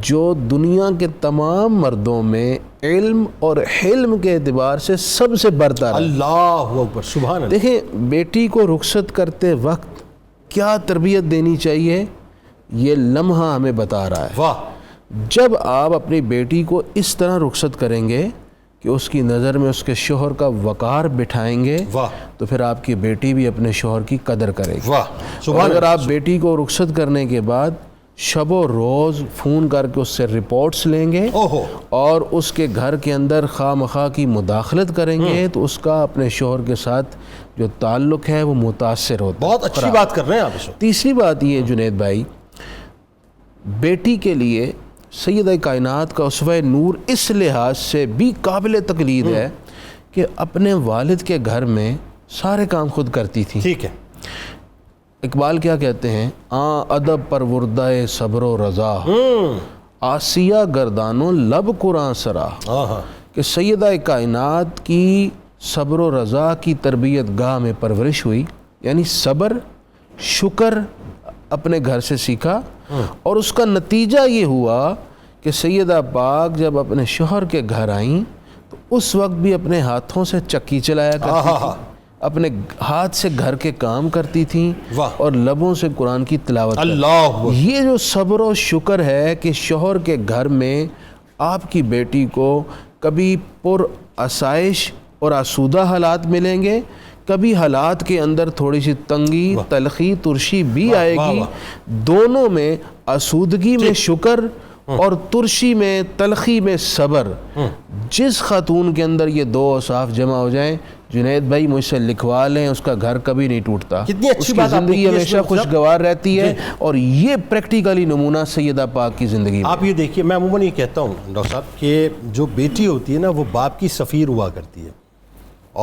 B: جو دنیا کے تمام مردوں میں علم اور حلم کے اعتبار سے سب سے برتر ہے۔
A: اللہ اکبر، سبحان اللہ۔
B: دیکھیں، بیٹی کو رخصت کرتے وقت کیا تربیت دینی چاہیے یہ لمحہ ہمیں بتا رہا ہے۔
A: واہ،
B: جب آپ اپنی بیٹی کو اس طرح رخصت کریں گے کہ اس کی نظر میں اس کے شوہر کا وقار بٹھائیں گے،
A: واہ،
B: تو پھر آپ کی بیٹی بھی اپنے شوہر کی قدر کرے گی۔
A: واہ،
B: اور
A: سبحان
B: اگر
A: اللہ۔
B: آپ بیٹی کو رخصت کرنے کے بعد شب و روز فون کر کے اس سے رپورٹس لیں گے اور اس کے گھر کے اندر خواہ مخواہ کی مداخلت کریں گے تو اس کا اپنے شوہر کے ساتھ جو تعلق ہے وہ متاثر ہوتا ہے۔
A: بہت اچھی بات کر رہے ہیں آپ اس وقت۔
B: تیسری بات یہ جنید بھائی، بیٹی کے لیے سیدہ کائنات کا اسوہ نور اس لحاظ سے بھی قابل تقلید ہے کہ اپنے والد کے گھر میں سارے کام خود کرتی تھی۔
A: ٹھیک ہے۔
B: اقبال کیا کہتے ہیں؟ ادب پروردہ صبر و رضا، آسیہ گردانو لب قرآن سرا، کہ سیدہ کائنات کی صبر و رضا کی تربیت گاہ میں پرورش ہوئی، یعنی صبر شکر اپنے گھر سے سیکھا، اور اس کا نتیجہ یہ ہوا کہ سیدہ پاک جب اپنے شوہر کے گھر آئیں تو اس وقت بھی اپنے ہاتھوں سے چکی چلایا کرتی تھیں، اپنے ہاتھ سے گھر کے کام کرتی تھیں اور لبوں سے قرآن کی تلاوت
A: اللہ۔
B: یہ جو صبر و شکر ہے کہ شوہر کے گھر میں آپ کی بیٹی کو کبھی پر آسائش اور آسودہ حالات ملیں گے، کبھی حالات کے اندر تھوڑی سی تنگی، تلخی، ترشی بھی آئے گی، دونوں میں آسودگی میں شکر اور ترشی میں تلخی میں صبر، جس خاتون کے اندر یہ دو اوصاف جمع ہو جائیں، جنید بھائی مجھ سے لکھوا لیں، اس کا گھر کبھی نہیں ٹوٹتا،
A: کتنی اچھی
B: اس کی
A: بات آپ نے
B: زندگی
A: کی ہے
B: ہمیشہ خوشگوار رہتی ہے، اور یہ پریکٹیکلی نمونہ سیدہ پاک کی زندگی میں۔
A: آپ یہ دیکھیے، میں عموماً یہ کہتا ہوں ڈاکٹر صاحب کہ جو بیٹی ہوتی ہے نا وہ باپ کی سفیر ہوا کرتی ہے،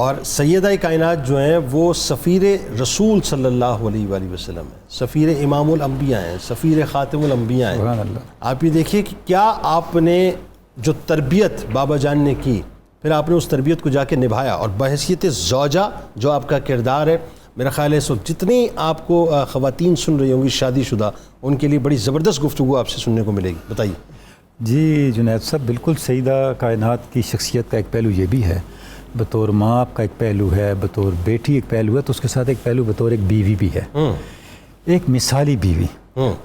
A: اور سیدہ کائنات جو ہیں وہ سفیر رسول صلی اللہ علیہ وآلہ وسلم ہیں، سفیر امام الانبیاء ہیں، سفیر خاتم الانبیاء ہیں۔ آپ یہ دیکھیے کہ کیا آپ نے جو تربیت بابا جان نے کی، پھر آپ نے اس تربیت کو جا کے نبھایا، اور بحیثیت زوجہ جو آپ کا کردار ہے، میرا خیال ہے اس وقت جتنی آپ کو خواتین سن رہی ہوں گی شادی شدہ، ان کے لیے بڑی زبردست گفتگو آپ سے سننے کو ملے گی، بتائیے۔
C: جی جنید صاحب، بالکل سیدہ کائنات کی شخصیت کا ایک پہلو یہ بھی ہے، بطور ماں آپ کا ایک پہلو ہے، بطور بیٹی ایک پہلو ہے، تو اس کے ساتھ ایک پہلو بطور ایک بیوی بھی ہے، ایک مثالی بیوی۔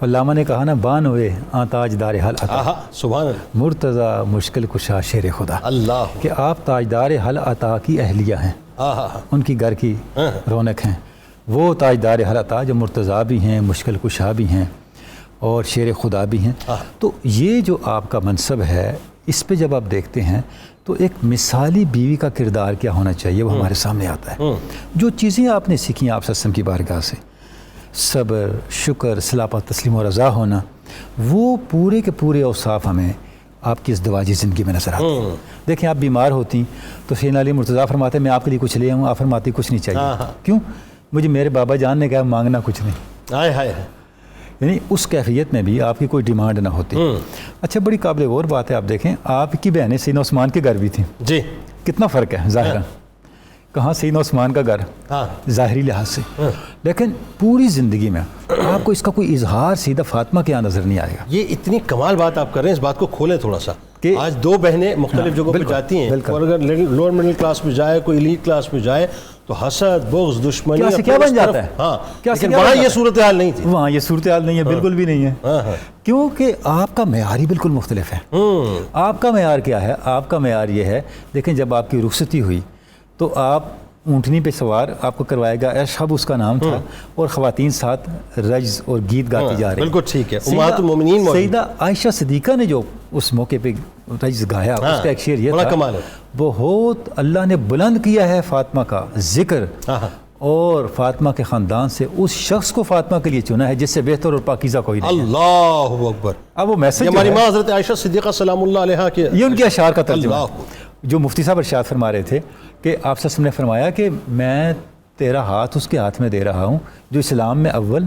C: علامہ نے کہا نا، بان ہوئے تاج دار حل عطا،
A: سبحان اللہ،
C: مرتضی مشکل کشا شیر خدا،
A: اللہ،
C: کہ آپ تاجدار حل عطا کی اہلیہ ہیں، ان کی گھر کی رونق ہیں، وہ تاجدار حل عطا جو مرتضی بھی ہیں، مشکل کشا بھی ہیں، اور شیر خدا بھی ہیں۔ تو یہ جو آپ کا منصب ہے، اس پہ جب آپ دیکھتے ہیں تو ایک مثالی بیوی کا کردار کیا ہونا چاہیے وہ ہمارے سامنے آتا ہے۔ جو چیزیں آپ نے سیکھی آپ وسلم کی بارگاہ سے، صبر، شکر، صلاح، تسلیم و رضا ہونا، وہ پورے کے پورے اوصاف ہمیں آپ کی ازدواجی زندگی میں نظر آتے ہیں۔ دیکھیں، آپ بیمار ہوتی تو سیدنا علی مرتضیٰ فرماتے ہیں میں آپ کے لیے کچھ لے آؤں، آپ فرماتی کچھ نہیں چاہیے، کیوں؟ مجھے میرے بابا جان نے کہا مانگنا کچھ نہیں،
A: ہائے ہائے،
C: یعنی اس کیفیت میں بھی آپ کی کوئی ڈیمانڈ نہ ہوتی۔ اچھا، بڑی قابل غور بات ہے، آپ دیکھیں آپ کی بہنیں سیدنا عثمان کے گھر بھی تھیں،
A: جی،
C: کتنا فرق ہے ظاہرا، کہاں سیدنا عثمان کا گھر ظاہری لحاظ سے، لیکن پوری زندگی میں آپ کو اس کا کوئی اظہار سیدہ فاطمہ کے یہاں نظر نہیں آئے گا۔
A: یہ اتنی کمال بات آپ کر رہے ہیں، اس بات کو کھولیں تھوڑا سا۔ آج دو بہنیں مختلف جگہوں پہ جاتی ہیں، اور اگر لوور مڈل کلاس میں جائے، کوئی ایلیٹ کلاس میں جائے تو حسد، بغض، دشمنی
C: کیا بن جاتا ہے،
A: ہاں، لیکن وہاں یہ صورتحال نہیں تھی،
C: وہاں یہ صورتحال نہیں ہے، بالکل بھی نہیں ہے، کیونکہ آپ کا معیار ہی بالکل مختلف ہے۔ آپ کا معیار کیا ہے؟ آپ کا معیار یہ ہے، دیکھیں جب آپ کی رخصتی ہوئی تو آپ اونٹنی پہ سوار، آپ کو کروایا گیا، ارشب اس کا نام تھا، اور خواتین ساتھ رجز اور گیت گاتی جا رہی ہیں۔
A: بالکل ٹھیک ہے، امہات المومنین موجود،
C: سیدہ عائشہ صدیقہ نے جو اس موقع پہ رجز گایا، اس کا ایک شعر یہ تھا،
A: کمال ہے،
C: بہت اللہ نے بلند کیا ہے فاطمہ کا ذکر، اور فاطمہ کے خاندان سے اس شخص کو فاطمہ کے لیے چنا ہے جس سے بہتر اور پاکیزہ کوئی نہیں۔
A: اللہ اکبر۔
C: اب وہ میسج
A: ہماری ماں حضرت عائشہ صدیقہ سلام اللہ علیہا کے،
C: یہ ان کے اشعار کا ترجمہ جو مفتی صاحب ارشاد فرما رہے تھے کہ آپ صلی اللہ علیہ وسلم نے فرمایا کہ میں تیرا ہاتھ اس کے ہاتھ میں دے رہا ہوں جو اسلام میں اول،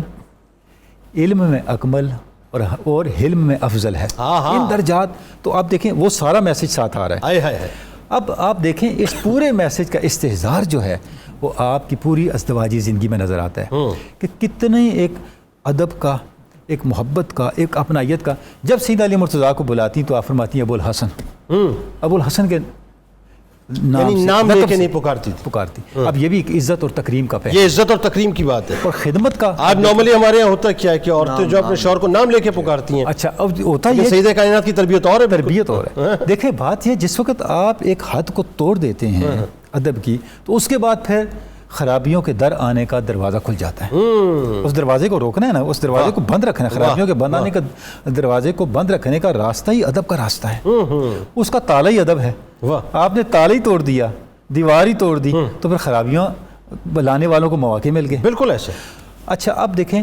C: علم میں اکمل اور حلم میں افضل ہے، ان درجات۔ تو آپ دیکھیں وہ سارا میسج ساتھ آ رہا ہے۔ اب آپ دیکھیں اس پورے میسج کا استحضار جو ہے وہ آپ کی پوری ازدواجی زندگی میں نظر آتا ہے کہ کتنے ایک ادب کا، ایک محبت کا، ایک اپنائیت کا۔ جب سیدہ علی مرتضیٰ کو بلاتی تو آپ فرماتی ہیں ابو الحسن، ابو الحسن کے
A: نام لے کے نہیں پکارتی۔
C: اب یہ بھی ایک عزت اور تکریم کا پہلو،
A: یہ عزت اور تکریم کی بات ہے،
C: اور خدمت کا۔
A: آج نارملی ہمارے یہاں ہوتا کیا ہے کہ عورتیں جو اپنے شوہر کو نام لے کے پکارتی ہیں،
C: اچھا اب ہوتا یہ
A: سیدہ کائنات کی تربیت اور ہے،
C: تربیت اور ہے۔ دیکھیں بات یہ، جس وقت آپ ایک حد کو توڑ دیتے ہیں ادب کی، تو اس کے بعد پھر خرابیوں کے در آنے کا دروازہ کھل جاتا ہے۔ اس دروازے کو روکنا ہے نا، اس دروازے کو بند رکھنا ہے، خرابیوں کے بند آنے کا دروازے کو بند رکھنے کا راستہ ہی ادب کا راستہ ہے، اس کا تالا ہی ادب ہے۔ آپ نے تالا ہی توڑ دیا، دیوار ہی توڑ دی، تو پھر خرابیاں لانے والوں کو مواقع مل گئے۔
A: بالکل ایسے۔
C: اچھا اب دیکھیں،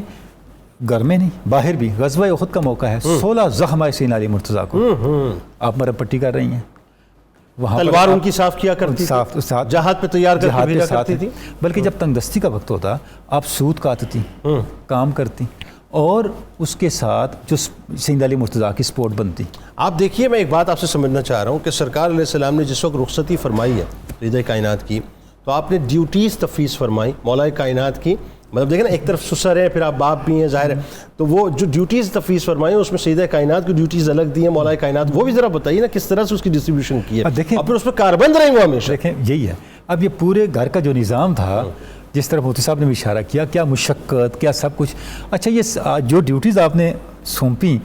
C: گھر میں نہیں باہر بھی غزوہ احد کا موقع ہے، 16 زخم آئے سیدنا علی مرتضیٰ کو، آپ مرہم پٹی کر رہی ہیں، وہاں
A: تلوار ان کی صاف کیا کرتی
C: تھی،
A: جہاد پہ تیار کر کے بھیجا کرتی تھی،
C: بلکہ جب تنگ دستی کا وقت ہوتا آپ سود کاٹتی، کام کرتی، اور اس کے ساتھ جو سید علی مرتضیٰ کی سپورٹ بنتی.
A: آپ دیکھیے میں ایک بات آپ سے سمجھنا چاہ رہا ہوں کہ سرکار علیہ السلام نے جس وقت رخصتی فرمائی ہے سید کائنات کی تو آپ نے ڈیوٹیز تفویض فرمائی مولا کائنات کی. مطلب دیکھیں نا ایک طرف سسر ہے پھر آپ باپ بھی ہیں ظاہر ہے, تو وہ جو ڈیوٹیز تفویض فرمائی ہیں اس میں سید کائنات کی ڈیوٹیز الگ دی ہیں مولا کائنات, وہ بھی ذرا بتائیے نا کس طرح سے اس کی ڈسٹریبیوشن کی ہے
C: دیکھیں
A: اور پھر اس پہ کاربند رہیں وہ ہمیشہ.
C: دیکھیں یہی ہے, اب یہ پورے گھر کا جو نظام تھا جس طرح مفتی صاحب نے بھی اشارہ کیا, کیا مشقت کیا سب کچھ. اچھا یہ جو ڈیوٹیز آپ نے سونپیں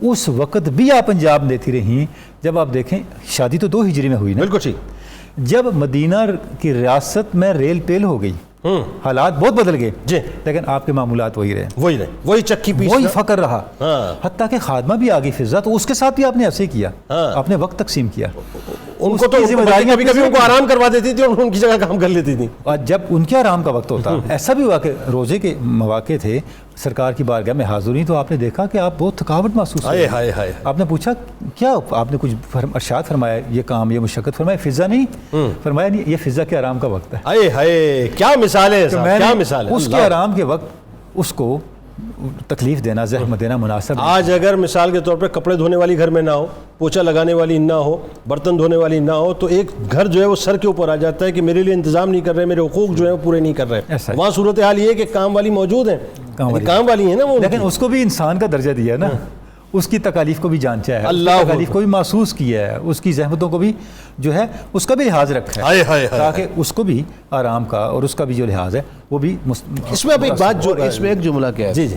C: اس وقت بھی آپ انجام دیتی رہیں. جب آپ دیکھیں شادی تو 2 ہجری میں ہوئی نا,
A: بالکل ٹھیک.
C: جب مدینہ کی ریاست میں ریل پیل ہو گئی حالات بہت بدل گئے
A: جی,
C: لیکن آپ کے معمولات وہی رہے,
A: وہی چکی پیس,
C: وہی فقر رہا.
A: ہاں.
C: حتیٰ کہ خادمہ بھی آگئی فضا, تو اس کے ساتھ بھی آپ نے ایسے کیا, آپ نے وقت تقسیم کیا.
A: ان کو تو کبھی کبھی ان کو آرام کروا دیتی تھی اور ان کی جگہ کام کر لیتی تھی.
C: اور جب ان کے آرام کا وقت ہوتا ایسا بھی ہوا کہ روزے کے مواقع تھے, سرکار کی بارگاہ میں حاضر ہوئی تو آپ نے دیکھا کہ آپ بہت تھکاوٹ محسوس ہوئی. آپ نے پوچھا کیا, آپ نے کچھ ارشاد فرمایا یہ کام یہ مشقت, فرمایا فضا نہیں, فرمایا نہیں یہ فضا کے آرام کا وقت ہے.
A: کیا مثال ہے, کیا مثال ہے.
C: اس کے آرام کے وقت اس کو تکلیف دینا زحمت دینا مناسب نہیں.
A: آج اگر مثال کے طور پہ کپڑے دھونے والی گھر میں نہ ہو, پوچھا لگانے والی نہ ہو, برتن دھونے والی نہ ہو, تو ایک گھر جو ہے وہ سر کے اوپر آ جاتا ہے کہ میرے لیے انتظام نہیں کر رہے, میرے حقوق جو ہیں وہ پورے نہیں کر رہے. وہاں صورتحال یہ ہے کہ کام والی موجود ہیں, کام والی ہیں نا وہ,
C: لیکن اس کو بھی انسان کا درجہ دیا ہے نا, اس کی تکالیف کو بھی جانچا ہے,
A: اللہ
C: تکالیف کو بھی محسوس کیا ہے, اس کی زحمتوں کو بھی جو ہے اس کا بھی لحاظ رکھا ہے تاکہ اس کو بھی آرام کا اور اس کا بھی جو لحاظ ہے وہ بھی.
A: اس میں اب ایک بات جو
B: اس میں ایک جملہ کیا ہے,
A: جی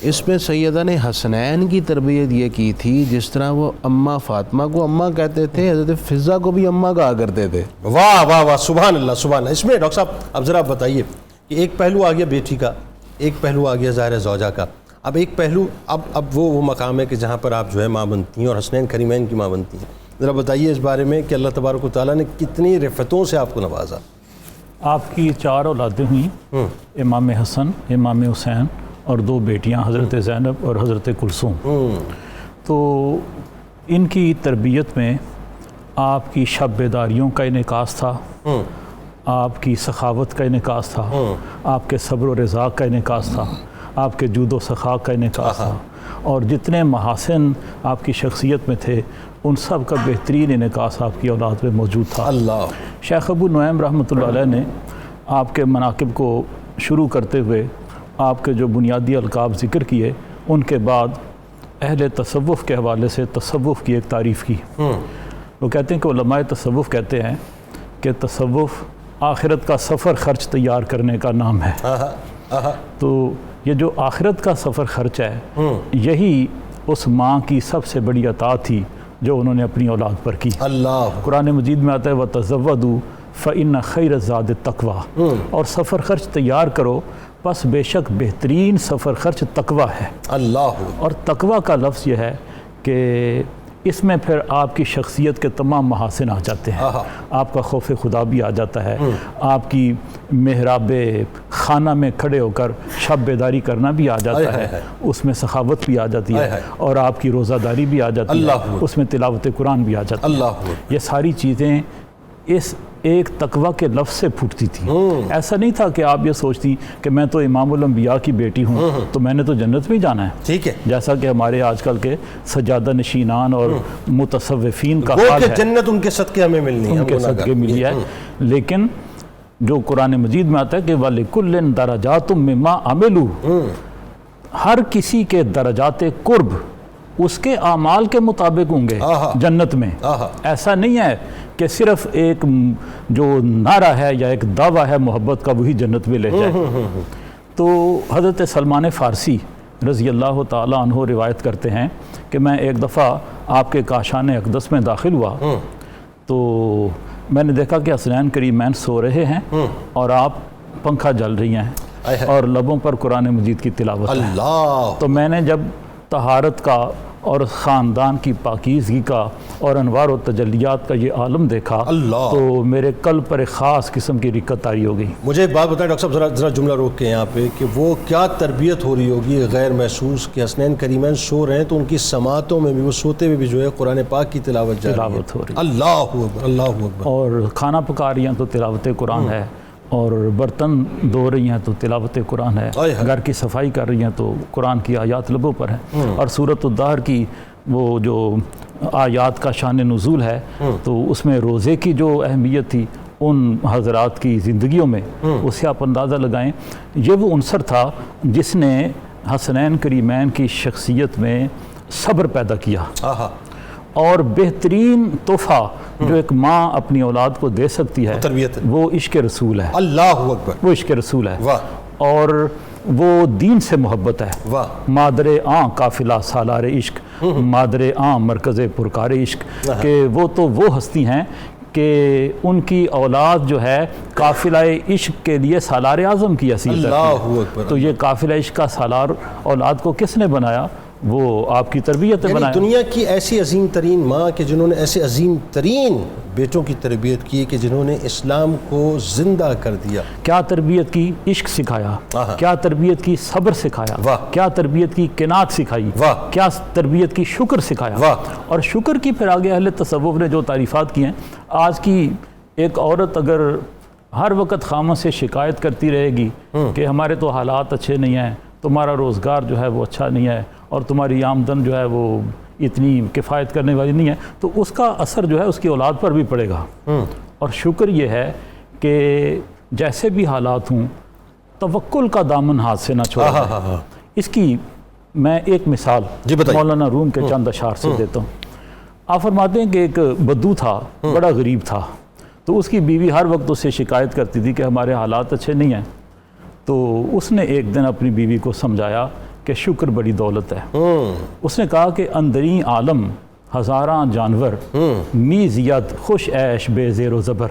B: اس میں سیدہ نے حسنین کی تربیت یہ کی تھی جس طرح وہ اماں فاطمہ کو اماں کہتے تھے, حضرت فضا کو بھی اماں کہا کرتے تھے.
A: واہ واہ واہ, سبحان اللہ سبحان اللہ. اس میں ڈاکٹر صاحب اب ذرا بتائیے کہ ایک پہلو آ گیا بیٹی کا, ایک پہلو آ گیا ظاہر زوجہ کا, اب ایک پہلو اب وہ مقام ہے کہ جہاں پر آپ جو ہے ماں بنتی ہیں اور حسنین کریمین کی ماں بنتی ہیں. ذرا بتائیے اس بارے میں کہ اللہ تبارک و تعالیٰ نے کتنی رفتوں سے آپ کو نوازا.
F: آپ کی 4 اولادیں ہوئیں, امام حسن, امام حسین اور 2 بیٹیاں حضرت زینب اور حضرت کلثوم. تو ان کی تربیت میں آپ کی شب بیداریوں کا انعکاس تھا, آپ کی سخاوت کا انعکاس تھا, آپ کے صبر و رضا کا انعکاس تھا, آپ کے جود و سخا کا انعکاس تھا, اور جتنے محاسن آپ کی شخصیت میں تھے ان سب کا بہترین انعکاس آپ کی اولاد میں موجود تھا.
A: اللہ.
F: شیخ ابو نعیم رحمۃ اللہ علیہ نے آپ کے مناقب کو شروع کرتے ہوئے آپ کے جو بنیادی القاب ذکر کیے, ان کے بعد اہل تصوف کے حوالے سے تصوف کی ایک تعریف کی. وہ کہتے ہیں کہ علماء تصوف کہتے ہیں کہ تصوف آخرت کا سفر خرچ تیار کرنے کا نام ہے. تو یہ جو آخرت کا سفر خرچ ہے یہی اس ماں کی سب سے بڑی عطا تھی جو انہوں نے اپنی اولاد پر کی.
A: اللہ.
F: قرآن مجید میں آتا ہے وَتَزَوَّدُوا فَإِنَّ خَيْرَ الزَّادِ التَّقْوَىٰ, اور سفر خرچ تیار کرو بس بے شک بہترین سفر خرچ تقویٰ ہے.
A: اللہ.
F: اور تقویٰ کا لفظ یہ ہے کہ اس میں پھر آپ کی شخصیت کے تمام محاسن آ جاتے ہیں. آپ کا خوف خدا بھی آ جاتا ہے, آپ کی محراب خانہ میں کھڑے ہو کر شب بیداری کرنا بھی آ جاتا ہے, اس میں سخاوت بھی آ جاتی ہے, اور آپ کی روزہ داری بھی آ جاتی ہے, اس میں تلاوت قرآن بھی آ جاتی ہے. یہ ساری چیزیں اس ایک تقویٰ کے لفظ سے پھوٹتی تھی. ایسا نہیں تھا کہ آپ یہ سوچتی کہ میں تو امام الانبیاء کی بیٹی ہوں تو میں نے تو جنت میں جانا ہے.
A: ٹھیک ہے,
F: جیسا کہ ہمارے آج کل کے سجادہ نشینان اور متصوفین کا حال ہے,
A: جنت ان کے صدقے ہمیں ملنی ہے,
F: ان کے صدقے ملی ہے. لیکن جو قرآن مجید میں آتا ہے کہ وَلِكُلٍ دَرَجَاتٌ مِّمَّا عَمِلُوا, ہر کسی کے درجات قرب اس کے اعمال کے مطابق ہوں گے جنت میں. ایسا نہیں ہے کہ صرف ایک جو نعرہ ہے یا ایک دعویٰ ہے محبت کا وہی جنت میں لے جائے. تو حضرت سلمان فارسی رضی اللہ تعالیٰ عنہ روایت کرتے ہیں کہ میں ایک دفعہ آپ کے کاشان اقدس میں داخل ہوا تو میں نے دیکھا کہ حسنین کریمین سو رہے ہیں اور آپ پنکھا جل رہی ہیں اور لبوں پر قرآن مجید کی تلاوت ہے.
A: اللہ.
F: تو میں نے جب طہارت کا اور خاندان کی پاکیزگی کا اور انوار و تجلیات کا یہ عالم دیکھا تو میرے قلب پر ایک خاص قسم کی رقت طاری ہو گئی.
A: مجھے ایک بات بتائیں ڈاکٹر صاحب, ذرا جملہ روک کے یہاں پہ کہ وہ کیا تربیت ہو رہی ہوگی غیر محسوس کہ حسنین کریمین سو رہے ہیں تو ان کی سماعتوں میں بھی وہ سوتے ہوئے بھی جو ہے قرآن پاک کی تلاوت
F: ہو رہی ہے.
A: اللہ اکبر, اللہ اکبر.
F: اور کھانا پکا رہی ہیں تو تلاوت قرآن ہے, اور برتن دھو رہی ہیں تو تلاوت قرآن ہے، گھر کی صفائی کر رہی ہیں تو قرآن کی آیات لبوں پر ہیں، اور سورۃ الدہر کی وہ جو آیات کا شان نزول ہے تو اس میں روزے کی جو اہمیت تھی ان حضرات کی زندگیوں میں، اس سے آپ اندازہ لگائیں یہ وہ عنصر تھا جس نے حسنین کریمین کی شخصیت میں صبر پیدا کیا، اور بہترین تحفہ جو ایک ماں اپنی اولاد کو دے سکتی ہے وہ عشق رسول ہے،
A: اللہ اکبر،
F: وہ عشق رسول ہے، اور وہ دین سے محبت ہے، مادر آں قافلہ سالار عشق، مادر آں مرکز پرکار عشق، کہ وہ تو وہ ہستی ہیں کہ ان کی اولاد جو ہے قافلہ عشق کے لیے سالار اعظم کی حیثیت ہے، تو یہ قافلہ عشق کا سالار اولاد کو کس نے بنایا؟ وہ آپ کی تربیت نے بنایا۔
A: دنیا کی ایسی عظیم ترین ماں کہ جنہوں نے ایسے عظیم ترین بیٹوں کی تربیت کی کہ جنہوں نے اسلام کو زندہ کر دیا۔
F: کیا تربیت کی؟ عشق سکھایا، کیا تربیت کی؟ صبر سکھایا، کیا تربیت کی؟ قناعت سکھائی، کیا تربیت کی؟ شکر سکھایا، اور شکر کی پھر آگے اہل تصوف نے جو تعریفات کی ہیں۔ آج کی ایک عورت اگر ہر وقت خامن سے شکایت کرتی رہے گی کہ ہمارے تو حالات اچھے نہیں ہیں، تمہارا روزگار جو ہے وہ اچھا نہیں ہے، اور تمہاری آمدن جو ہے وہ اتنی کفایت کرنے والی نہیں ہے، تو اس کا اثر جو ہے اس کی اولاد پر بھی پڑے گا۔ اور شکر یہ ہے کہ جیسے بھی حالات ہوں توکل کا دامن ہاتھ سے نہ چھوڑا۔ اس کی میں ایک مثال مولانا روم کے چند اشعار سے دیتا ہوں۔ آپ فرماتے ہیں کہ ایک بدو تھا، بڑا غریب تھا، تو اس کی بیوی ہر وقت اس سے شکایت کرتی تھی کہ ہمارے حالات اچھے نہیں ہیں، تو اس نے ایک دن اپنی بیوی کو سمجھایا کہ شکر بڑی دولت ہے۔ اس نے کہا کہ اندری عالم ہزاراں جانور می زیاد خوش عیش بے زیر و زبر،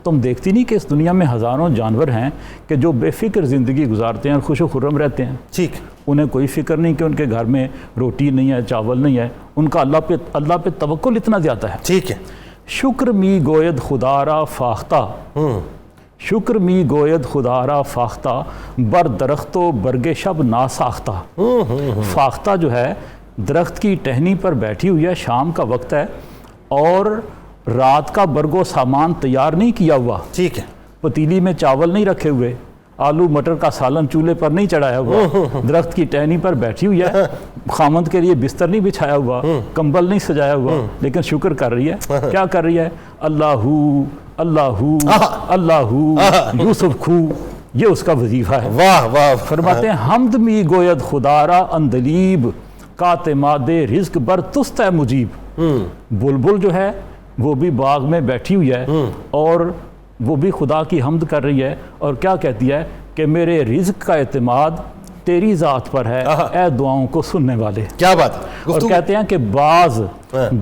F: تم دیکھتی نہیں کہ اس دنیا میں ہزاروں جانور ہیں کہ جو بے فکر زندگی گزارتے ہیں اور خوش و خرم رہتے ہیں، ٹھیک، انہیں کوئی فکر نہیں کہ ان کے گھر میں روٹی نہیں ہے، چاول نہیں ہے، ان کا اللہ پہ توکل اتنا زیادہ ہے، ٹھیک ہے۔ شکر می گوید خدا را فاختہ، شکر می گوید خدا را فاختہ، بر درخت و برگ شب نا ساختہ۔ فاختہ جو ہے درخت کی ٹہنی پر بیٹھی ہوئی ہے، شام کا وقت ہے، اور رات کا برگ و سامان تیار نہیں کیا ہوا، ٹھیک ہے، پتیلی میں چاول نہیں رکھے ہوئے، آلو مٹر کا سالن چولہے پر نہیں چڑھایا ہوا، درخت کی ٹہنی پر بیٹھی ہوئی ہے، خامند کے لیے بستر نہیں بچھایا ہوا، کمبل نہیں سجایا ہوا، لیکن شکر کر رہی ہے۔ کیا کر رہی ہے؟ اللہ اللہ اللہ یوسف کھو، یہ اس کا وظیفہ ہے۔ واہ واہ، فرماتے ہیں حمد می گوید خدارا اندلیب کاتماد رزق بر تست ہے مجیب۔ بلبل جو ہے وہ بھی باغ میں بیٹھی ہوئی ہے اور وہ بھی خدا کی حمد کر رہی ہے، اور کیا کہتی ہے کہ میرے رزق کا اعتماد تیری ذات پر ہے اے دعاؤں کو سننے والے۔ کیا بات ہے۔ اور کہتے ہیں کہ بعض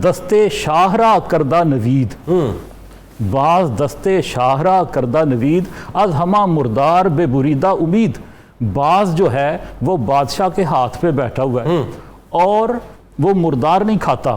F: دستے شاہراہ کردہ نوید، بعض دستے شاہراہ کردہ نوید از ہما مردار بے بریدہ امید، بعض جو ہے وہ بادشاہ کے ہاتھ پہ بیٹھا ہوا ہے اور وہ مردار نہیں کھاتا،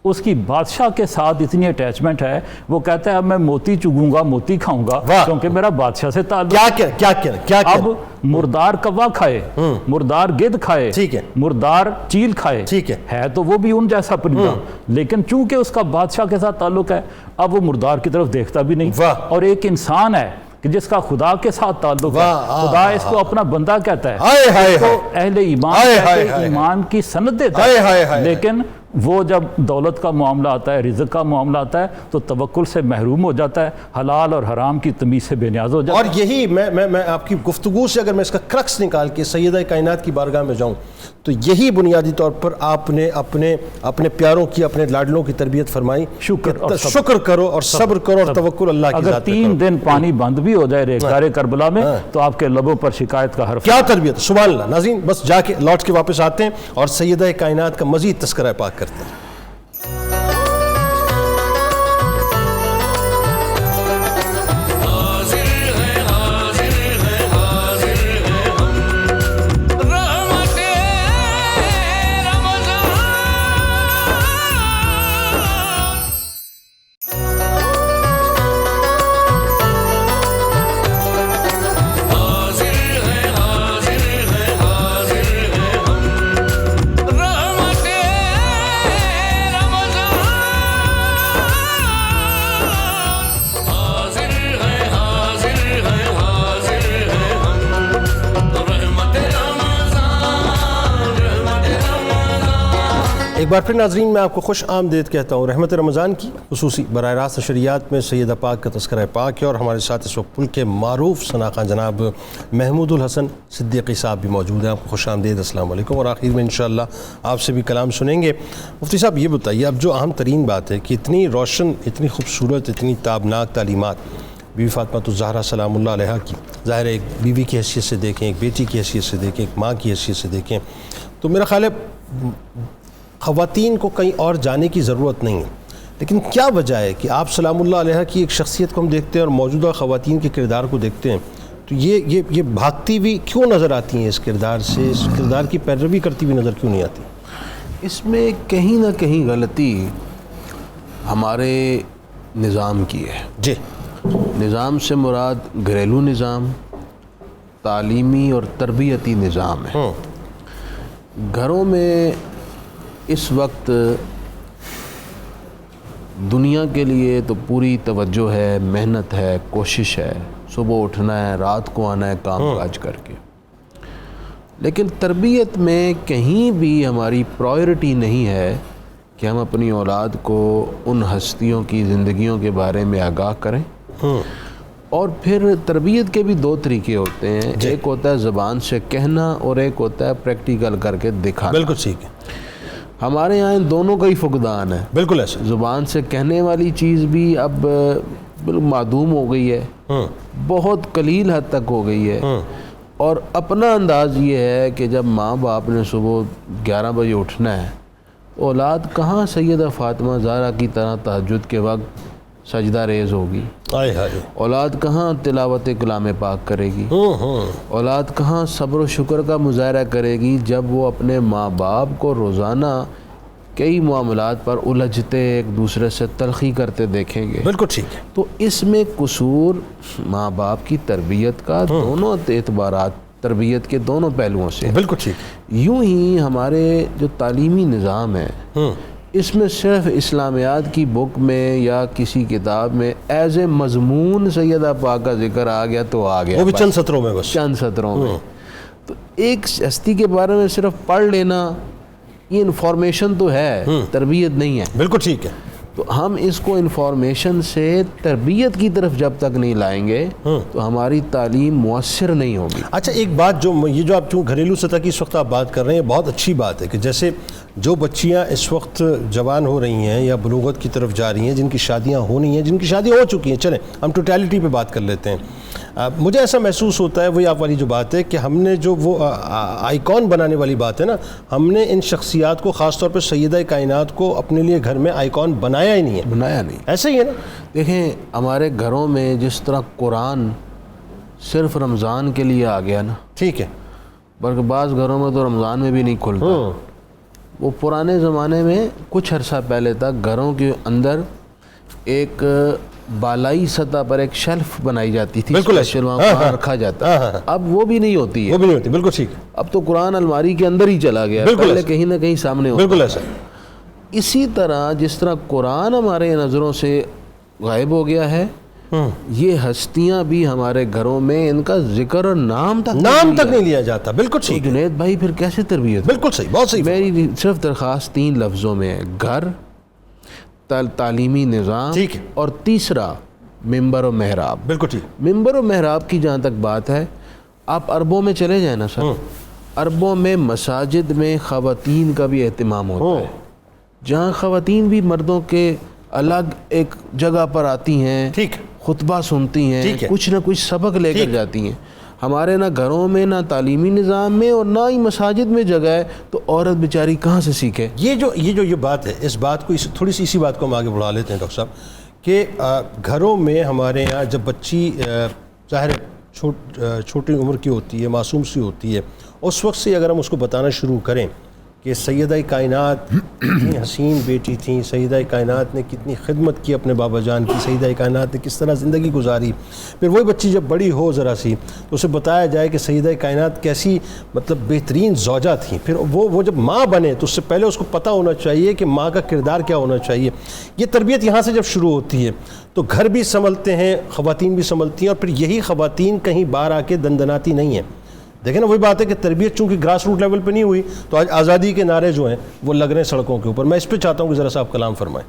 F: اس کی بادشاہ کے ساتھ اتنی اٹیچمنٹ ہے، وہ کہتا ہے اب میں موتی چگوں گا، موتی کھاؤں گا، کیونکہ میرا بادشاہ سے تعلق۔ کیا اب مردار کوا کھائے، مردار گدھ کھائے، مردار چیل کھائے، ہے تو وہ بھی ان جیسا پرندہ، لیکن چونکہ اس کا بادشاہ کے ساتھ تعلق ہے اب وہ مردار کی طرف دیکھتا بھی نہیں۔ اور ایک انسان ہے کہ جس کا خدا کے ساتھ تعلق ہے، خدا اس کو اپنا بندہ کہتا ہے، اس کو اہل ایمان کہتے ہیں، ایمان کی سند دیتا ہے، لیکن وہ جب دولت کا معاملہ آتا ہے، رزق کا معاملہ آتا ہے تو توکل سے محروم ہو جاتا ہے، حلال اور حرام کی تمیز سے بے نیاز ہو جاتا ہے۔
A: اور یہی میں آپ کی گفتگو سے اگر میں اس کا کرکس نکال کے سیدہ کائنات کی بارگاہ میں جاؤں تو یہی بنیادی طور پر آپ نے اپنے پیاروں کی، اپنے لاڈلوں کی تربیت فرمائی، شکر کرو اور صبر کرو اور توکل اللہ کی ذات پر کرو۔
F: اگر 3 دن پانی بند بھی ہو جائے ریزگار کربلا میں تو آپ کے لبوں پر شکایت کا حرف۔
A: کیا تربیت، سبحان اللہ۔ ناظرین بس جا کے لوٹ کے واپس آتے ہیں اور سیدہ کائنات کا مزید تذکرہ پاک کرتے ہیں۔ ایک بار پھر ناظرین میں آپ کو خوش آمدید کہتا ہوں. رحمت رمضان کی خصوصی براہ راست نشریات میں سیدہ پاک کا تذکرہ پاک ہے, اور ہمارے ساتھ اس وقت ملک کے معروف ثناخواں جناب محمود الحسن صدیقی صاحب بھی موجود ہیں. آپ کو خوش آمدید, السلام علیکم. اور آخر میں انشاءاللہ آپ سے بھی کلام سنیں گے. مفتی صاحب یہ بتائیے, اب جو اہم ترین بات ہے کہ اتنی روشن, اتنی خوبصورت, اتنی تابناک تعلیمات بی بی فاطمہ الزہرا سلام اللہ علیہا کی, ظاہر ہے ایک بیوی کی حیثیت سے دیکھیں, ایک بیٹی کی حیثیت سے دیکھیں, ایک ماں کی حیثیت سے دیکھیں, تو میرا خیال ہے خواتین کو کہیں اور جانے کی ضرورت نہیں ہے. لیکن کیا وجہ ہے کہ آپ سلام اللہ علیہ کی ایک شخصیت کو ہم دیکھتے ہیں اور موجودہ خواتین کے کردار کو دیکھتے ہیں تو یہ بھاگتی ہوئی کیوں نظر آتی ہیں اس کردار سے, اس کردار کی پیروی کرتی ہوئی نظر کیوں نہیں آتی؟
B: اس میں کہیں نہ کہیں غلطی ہمارے نظام کی ہے.
A: جی,
B: نظام سے مراد گھریلو نظام, تعلیمی اور تربیتی نظام ہے. گھروں میں اس وقت دنیا کے لیے تو پوری توجہ ہے, محنت ہے, کوشش ہے, صبح اٹھنا ہے, رات کو آنا ہے کام کاج کر کے, لیکن تربیت میں کہیں بھی ہماری پرائیورٹی نہیں ہے کہ ہم اپنی اولاد کو ان ہستیوں کی زندگیوں کے بارے میں آگاہ کریں. اور پھر تربیت کے بھی دو طریقے ہوتے ہیں, ایک ہوتا ہے زبان سے کہنا اور ایک ہوتا ہے پریکٹیکل کر کے دکھانا.
A: بالکل ٹھیک ہے.
B: ہمارے یہاں ان دونوں کا ہی فقدان ہے.
A: بالکل ایسا.
B: زبان سے کہنے والی چیز بھی اب معدوم ہو گئی ہے, بہت قلیل حد تک ہو گئی ہے. اور اپنا انداز یہ ہے کہ جب ماں باپ نے صبح 11 بجے اٹھنا ہے, اولاد کہاں سیدہ فاطمہ زہرا کی طرح تہجد کے وقت سجدہ ریز ہوگی, اولاد کہاں تلاوت کلام پاک کرے گی, اولاد کہاں صبر و شکر کا مظاہرہ کرے گی جب وہ اپنے ماں باپ کو روزانہ کئی معاملات پر الجھتے ایک دوسرے سے تلخی کرتے دیکھیں گے.
A: بالکل ٹھیک ہے.
B: تو اس میں قصور ماں باپ کی تربیت کا دونوں اعتبارات, تربیت کے دونوں پہلوؤں سے.
A: بالکل ٹھیک.
B: یوں ہی ہمارے جو تعلیمی نظام ہے اس میں صرف اسلامیات کی بک میں یا کسی کتاب میں ایز اے مضمون سیدہ پاک کا ذکر آ گیا تو آ گیا,
A: وہ بھی چند سطروں میں, بس
B: چند سطروں میں. تو ایک ہستی کے بارے میں صرف پڑھ لینا یہ انفارمیشن تو ہے, تربیت نہیں ہے.
A: بالکل ٹھیک ہے.
B: تو ہم اس کو انفارمیشن سے تربیت کی طرف جب تک نہیں لائیں گے تو ہماری تعلیم مؤثر نہیں ہوگی.
A: اچھا, ایک بات جو آپ چون گھریلو سطح کی اس وقت آپ بات کر رہے ہیں, بہت اچھی بات ہے کہ جیسے جو بچیاں اس وقت جوان ہو رہی ہیں یا بلوغت کی طرف جا رہی ہیں, جن کی شادیاں ہونی ہیں, جن کی شادیاں ہو چکی ہیں, چلیں ہم ٹوٹیلٹی پہ بات کر لیتے ہیں. مجھے ایسا محسوس ہوتا ہے, وہی آپ والی جو بات ہے کہ ہم نے جو وہ آئیکن بنانے والی بات ہے نا, ہم نے ان شخصیات کو خاص طور پہ سیدہ کائنات کو اپنے لیے گھر میں آئیکن بنایا ہی نہیں ہے.
B: بنایا نہیں.
A: ایسا ہی ہے نا.
B: دیکھیں ہمارے گھروں میں جس طرح قرآن صرف رمضان کے لیے آ گیا نا,
A: ٹھیک ہے,
B: بلکہ بعض گھروں میں تو رمضان میں بھی نہیں کھلتا. وہ پرانے زمانے میں کچھ عرصہ پہلے تک گھروں کے اندر ایک بالائی سطح پر ایک شیلف بنائی جاتی تھی,
A: بالکل
B: وہاں رکھا جاتا. اب وہ بھی نہیں ہوتی ہے.
A: وہ بھی نہیں ہوتی. بالکل ٹھیک ہے.
B: اب تو قرآن الماری کے اندر ہی چلا گیا, پہلے کہیں نہ کہیں سامنے ہوتا.
A: بالکل ایسا.
B: اسی طرح جس طرح قرآن ہمارے نظروں سے غائب ہو گیا ہے, یہ ہستیاں بھی ہمارے گھروں میں ان کا ذکر اور نام تک
A: نہیں لیا جاتا. بالکل ٹھیک.
B: جنید بھائی پھر کیسے تربیت؟
A: بالکل صحیح, بہت صحیح.
B: میری صرف درخواست 3 لفظوں میں ہے, گھر, تعلیمی نظام,
A: ٹھیک ہے,
B: اور تیسرا ممبر و محراب.
A: بالکل ٹھیک.
B: ممبر و محراب کی جہاں تک بات ہے, آپ عربوں میں چلے جائیں نا سر, عربوں میں مساجد میں خواتین کا بھی اہتمام ہوتا ہے, جہاں خواتین بھی مردوں کے الگ ایک جگہ پر آتی ہیں,
A: ٹھیک,
B: خطبہ سنتی ہیں, کچھ نہ کچھ سبق لے کر جاتی ہیں. ہمارے نہ گھروں میں, نہ تعلیمی نظام میں, اور نہ ہی مساجد میں جگہ ہے, تو عورت بیچاری کہاں سے سیکھے؟
A: یہ بات ہے, اس بات کو تھوڑی سی اسی بات کو ہم آگے بڑھا لیتے ہیں ڈاکٹر صاحب, کہ گھروں میں ہمارے یہاں جب بچی ظاہر چھوٹی عمر کی ہوتی ہے, معصوم سی ہوتی ہے, اس وقت سے اگر ہم اس کو بتانا شروع کریں کہ سیدہ کائنات کتنی حسین بیٹی تھیں, سیدہ کائنات نے کتنی خدمت کی اپنے بابا جان کی, سیدہ کائنات نے کس طرح زندگی گزاری, پھر وہی بچی جب بڑی ہو ذرا سی تو اسے بتایا جائے کہ سیدہ کائنات کیسی مطلب بہترین زوجہ تھیں, پھر وہ جب ماں بنے تو اس سے پہلے اس کو پتہ ہونا چاہیے کہ ماں کا کردار کیا ہونا چاہیے. یہ تربیت یہاں سے جب شروع ہوتی ہے تو گھر بھی سنبھلتے ہیں, خواتین بھی سنبھلتی ہیں, اور پھر یہی خواتین کہیں باہر آ کے دندناتی نہیں ہیں. دیکھیں نا وہی بات ہے کہ تربیت چونکہ گراس روٹ لیول پہ نہیں ہوئی تو آج آزادی کے نعرے جو ہیں وہ لگ رہے ہیں سڑکوں کے اوپر. میں اس پہ چاہتا ہوں کہ ذرا سا آپ کلام فرمائیں.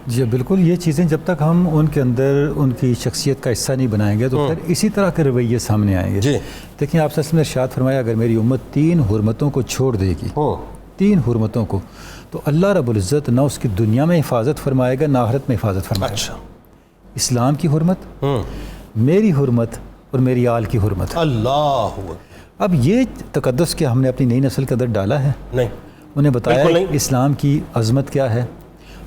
C: جی بالکل, یہ چیزیں جب تک ہم ان کے اندر ان کی شخصیت کا حصہ نہیں بنائیں گے تو پھر اسی طرح کے رویے سامنے آئیں گے.
A: جی
C: دیکھیں آپ صلی اللہ علیہ وسلم نے ارشاد فرمایا اگر میری امت 3 حرمتوں کو چھوڑ دے گی, 3 حرمتوں کو, تو اللہ رب العزت نہ اس کی دنیا میں حفاظت فرمائے گا نہ آخرت میں حفاظت فرمائے گا.
A: اچھا,
C: اسلام کی حرمت, میری حرمت اور میری آل کی حرمت.
A: اللہ
C: اب یہ تقدس کیا ہم نے اپنی نئی نسل کے اندر ڈالا ہے؟
A: نہیں,
C: انہیں بتایا
A: بالکل نہیں.
C: اسلام کی عظمت کیا ہے,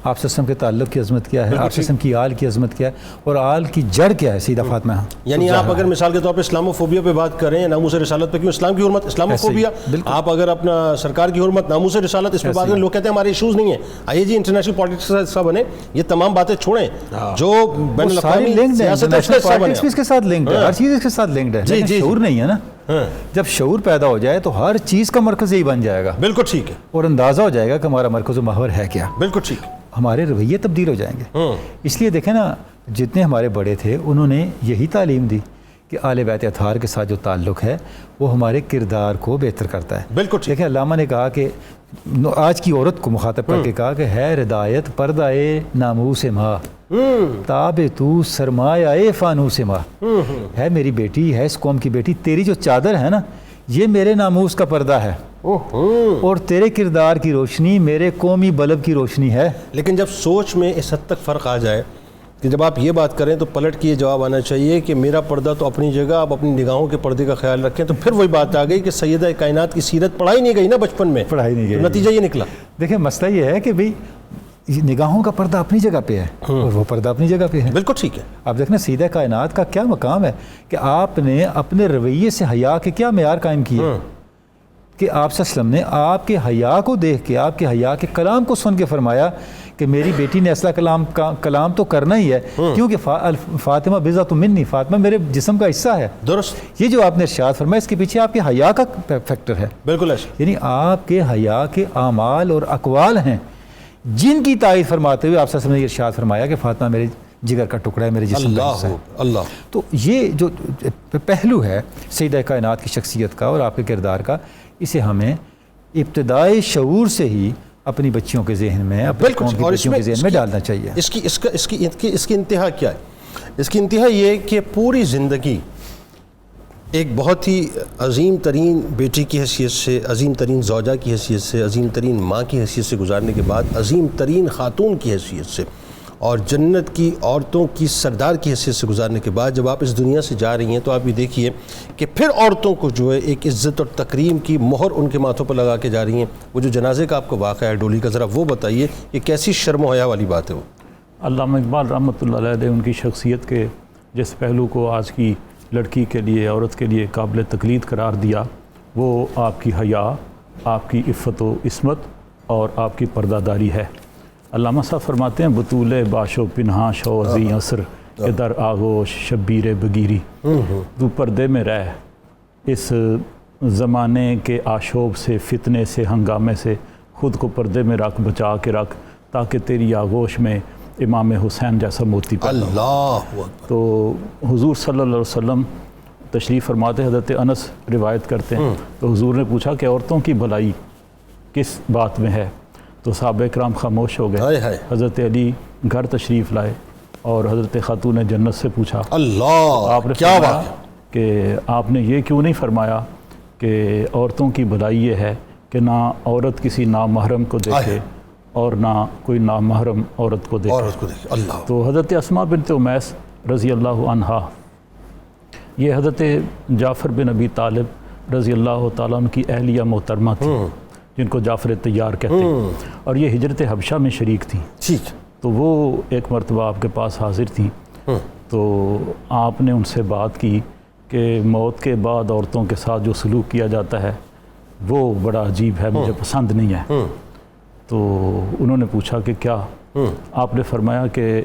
C: آپ صلی اللہ علیہ وسلم کے تعلق کی عظمت کیا ہے, آپ صلی اللہ علیہ وسلم کی آل کی عظمت کیا ہے, اور آل کی جڑ کیا ہے سیدہ فاطمہ.
A: یعنی آپ اگر مثال کے طور پہ اسلاموفوبیا پہ بات کر رہے ہیں, ناموس رسالت پہ, کیوں اسلام کی حرمت اسلاموفوبیا, آپ اگر اپنا سرکار کی حرمت ناموس رسالت اس پہ بات کریں, لوگ کہتے ہیں ہمارے ایشوز نہیں ہیں. آئیے جی انٹرنیشنل پالیٹکس کا حصہ بنے, یہ تمام باتیں چھوڑیں جو بین الاقوامی سیاست ہے
C: اس کے ساتھ لنکڈ ہے, ہر چیز اس کے ساتھ لنکڈ ہے. لیکن شعور نہیں ہے نا, جب شعور پیدا ہو جائے تو ہر چیز کا مرکز یہی بن جائے گا.
A: بالکل ٹھیک ہے,
C: اور اندازہ ہو جائے گا کہ ہمارا مرکز و محور ہے کیا.
A: بالکل ٹھیک ہے,
C: ہمارے رویے تبدیل ہو جائیں گے. اس لیے دیکھیں نا جتنے ہمارے بڑے تھے انہوں نے یہی تعلیم دی کہ آل بیت اطہار کے ساتھ جو تعلق ہے وہ ہمارے کردار کو بہتر کرتا ہے.
A: بالکل ٹھیک.
C: دیکھیں علامہ نے کہا کہ آج کی عورت کو مخاطب کر کے کہا کہ ہے ہدایت پردائے ناموس ماں, تاب تو سرمایہ فانوس ماں. ہے میری بیٹی, ہے اس قوم کی بیٹی, تیری جو چادر ہے نا یہ میرے ناموس کا پردہ ہے, اور تیرے کردار کی روشنی میرے قومی بلب کی روشنی ہے.
A: لیکن جب سوچ میں اس حد تک فرق آ جائے کہ جب آپ یہ بات کریں تو پلٹ کے یہ جواب آنا چاہیے کہ میرا پردہ تو اپنی جگہ, آپ اپنی نگاہوں کے پردے کا خیال رکھیں, تو پھر وہی بات آ گئی کہ سیدہ کائنات کی سیرت پڑھائی نہیں گئی نا بچپن میں,
C: پڑھائی نہیں گئی.
A: نتیجہ یہ نکلا.
C: دیکھیں مسئلہ یہ ہے کہ بھئی نگاہوں کا پردہ اپنی جگہ پہ ہے اور وہ پردہ اپنی جگہ پہ ہے.
A: بالکل ٹھیک ہے.
C: آپ دیکھنا سیدہ کائنات کا کیا مقام ہے کہ آپ نے اپنے رویے سے حیا کے کیا معیار قائم کیے کہ آپ صلی اللہ علیہ وسلم نے آپ کے حیا کو دیکھ کے, آپ کے حیا کے کلام کو سن کے فرمایا کہ میری بیٹی نے اصلہ کلام تو کرنا ہی ہے, کیونکہ فاطمہ بضعۃ منی, فاطمہ میرے جسم کا حصہ ہے.
A: درست.
C: یہ جو آپ نے ارشاد فرمایا اس کے پیچھے آپ کے حیا کا فیکٹر ہے.
A: بالکل ایسا,
C: یعنی آپ کے حیا کے اعمال اور اقوال ہیں جن کی تائید فرماتے ہوئے آپ صلی اللہ علیہ وسلم نے ارشاد فرمایا کہ فاطمہ میرے جگر کا ٹکڑا ہے, میرے جسم کا حصہ ہے.
A: اللہ.
C: تو یہ جو پہلو ہے سیدہ کائنات کی شخصیت کا اور آپ کے کردار کا, اسے ہمیں ابتدائی شعور سے ہی اپنی بچیوں کے ذہن میں, اپنی قوم کی بچیوں کے ذہن میں ڈالنا چاہیے.
A: اس کی انتہا کیا ہے؟ اس کی انتہا یہ کہ پوری زندگی ایک بہت ہی عظیم ترین بیٹی کی حیثیت سے, عظیم ترین زوجہ کی حیثیت سے, عظیم ترین ماں کی حیثیت سے گزارنے کے بعد, عظیم ترین خاتون کی حیثیت سے اور جنت کی عورتوں کی سردار کی حیثیت سے گزارنے کے بعد جب آپ اس دنیا سے جا رہی ہیں تو آپ یہ دیکھیے کہ پھر عورتوں کو جو ہے ایک عزت اور تکریم کی مہر ان کے ماتھوں پر لگا کے جا رہی ہیں. وہ جو جنازے کا آپ کو واقعہ ہے ڈولی کا, ذرا وہ بتائیے کہ کیسی شرم و حیا والی بات ہے. وہ
F: علامہ اقبال رحمۃ اللہ علیہ ان کی شخصیت کے جس پہلو کو آج کی لڑکی کے لیے, عورت کے لیے قابل تقلید قرار دیا, وہ آپ کی حیا, آپ کی عفت و عصمت اور آپ کی پردہ داری ہے. علامہ صاحب فرماتے ہیں بطول باش و پنہاں شو ازی عصر کے در آغوش شبیر بگیری, تو پردے میں رہ اس زمانے کے آشوب سے, فتنے سے, ہنگامے سے خود کو پردے میں رکھ, بچا کے رکھ, تاکہ تیری آغوش میں امام حسین جیسا موتی پیدا ہو.
A: اللہ.
F: تو حضور صلی اللہ علیہ وسلم تشریف فرماتے, حضرت انس روایت کرتے ہیں, تو حضور نے پوچھا کہ عورتوں کی بھلائی کس بات میں ہے, تو صحابہ کرام خاموش ہو گئے. حضرت علی گھر تشریف لائے اور حضرت خاتون جنت سے پوچھا,
A: اللہ
F: آپ نے
A: کیا
F: فرمایا کہ آپ نے یہ کیوں نہیں فرمایا کہ عورتوں کی بھلائی یہ ہے کہ نہ عورت کسی نامحرم کو دیکھے اور نہ کوئی نامحرم عورت کو دیکھے.
A: اللہ.
F: تو حضرت اسماء بنت امیس رضی اللہ عنہا, یہ حضرت جعفر بن ابی طالب رضی اللہ تعالیٰ عنہ کی اہلیہ محترمہ تھی جن کو جعفر طیار کہتے ہیں, اور یہ ہجرت حبشہ میں شریک تھیں.
A: ٹھیک.
F: تو وہ ایک مرتبہ آپ کے پاس حاضر تھیں, تو آپ نے ان سے بات کی کہ موت کے بعد عورتوں کے ساتھ جو سلوک کیا جاتا ہے وہ بڑا عجیب ہے, مجھے پسند نہیں ہے. تو انہوں نے پوچھا کہ کیا؟ آپ نے فرمایا کہ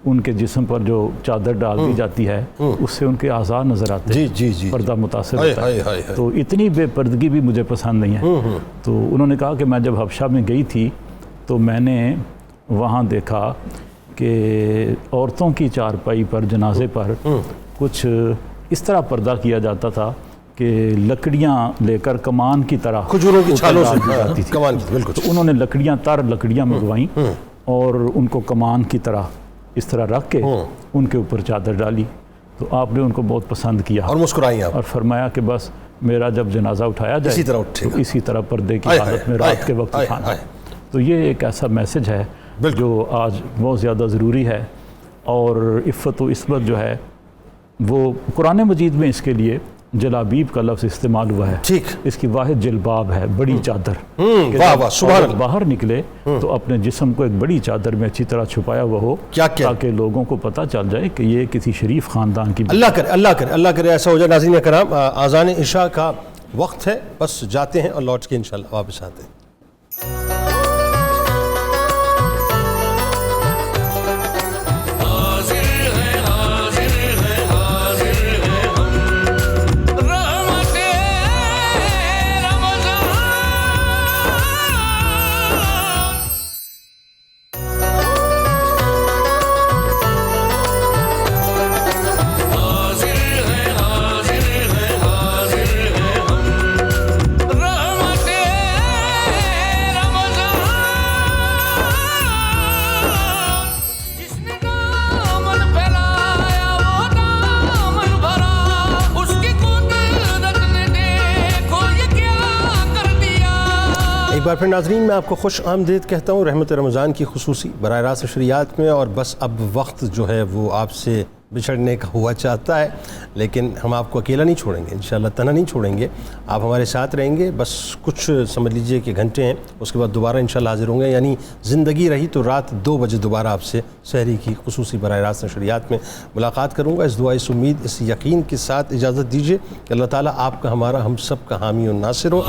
F: ان کے جسم پر جو چادر ڈال دی جاتی ہے اس سے ان کے اعضاء نظر آتے ہیں,
A: جی
F: پردہ متاثر ہوتا ہے, تو اتنی بے پردگی بھی مجھے پسند نہیں ہے. تو انہوں نے کہا کہ میں جب حبشہ میں گئی تھی تو میں نے وہاں دیکھا کہ عورتوں کی چارپائی پر, جنازے پر کچھ اس طرح پردہ کیا جاتا تھا کہ لکڑیاں لے کر کمان کی طرح
A: کھجوروں کی چھالوں
F: ڈال دی
A: سے
F: جاتی تھی.
A: کمان کی، بالکل.
F: تو انہوں نے لکڑیاں منگوائیں اور ان کو کمان کی طرح اس طرح رکھ کے ان کے اوپر چادر ڈالی. تو آپ نے ان کو بہت پسند کیا
A: اور مسکرائیں آپ.
F: اور فرمایا کہ بس میرا جب جنازہ اٹھایا جائے
A: اسی طرح اٹھے گا.
F: تو اسی طرح پردے کی حالت میں رات کے وقت اٹھانا. تو یہ ایک ایسا میسج ہے جو آج بہت زیادہ ضروری ہے. اور عفت و عصمت جو ہے وہ قرآن مجید میں اس کے لیے جلابیب کا لفظ استعمال ہوا ہے.
A: ٹھیک.
F: اس کی واحد جلباب ہے، بڑی چادر.
A: واہ واہ سبحان اللہ.
F: باہر نکلے تو اپنے جسم کو ایک بڑی چادر میں اچھی طرح چھپایا ہوا ہو تاکہ لوگوں کو پتہ چل جائے کہ یہ کسی شریف خاندان کی.
A: اللہ کرے ایسا ہو جائے. ناظرین کرام، اذان عشاء کا وقت ہے، بس جاتے ہیں اور لوٹ کے انشاءاللہ واپس آتے ہیں. ایک بار پھر ناظرین میں آپ کو خوش آمدید کہتا ہوں رحمت رمضان کی خصوصی براہ راست نشریات میں. اور بس اب وقت جو ہے وہ آپ سے بچھڑنے کا ہوا چاہتا ہے، لیکن ہم آپ کو اکیلا نہیں چھوڑیں گے، انشاءاللہ تنہا نہیں چھوڑیں گے. آپ ہمارے ساتھ رہیں گے، بس کچھ سمجھ لیجئے کہ گھنٹے ہیں، اس کے بعد دوبارہ انشاءاللہ حاضر ہوں گے. یعنی زندگی رہی تو رات 2 بجے دوبارہ آپ سے سحری کی خصوصی براہ راست نشریات میں ملاقات کروں گا. اس دعا، اس امید، اس یقین کے ساتھ اجازت دیجیے کہ اللہ تعالیٰ آپ کا، ہمارا، ہم سب کا حامی و ناصر ہو.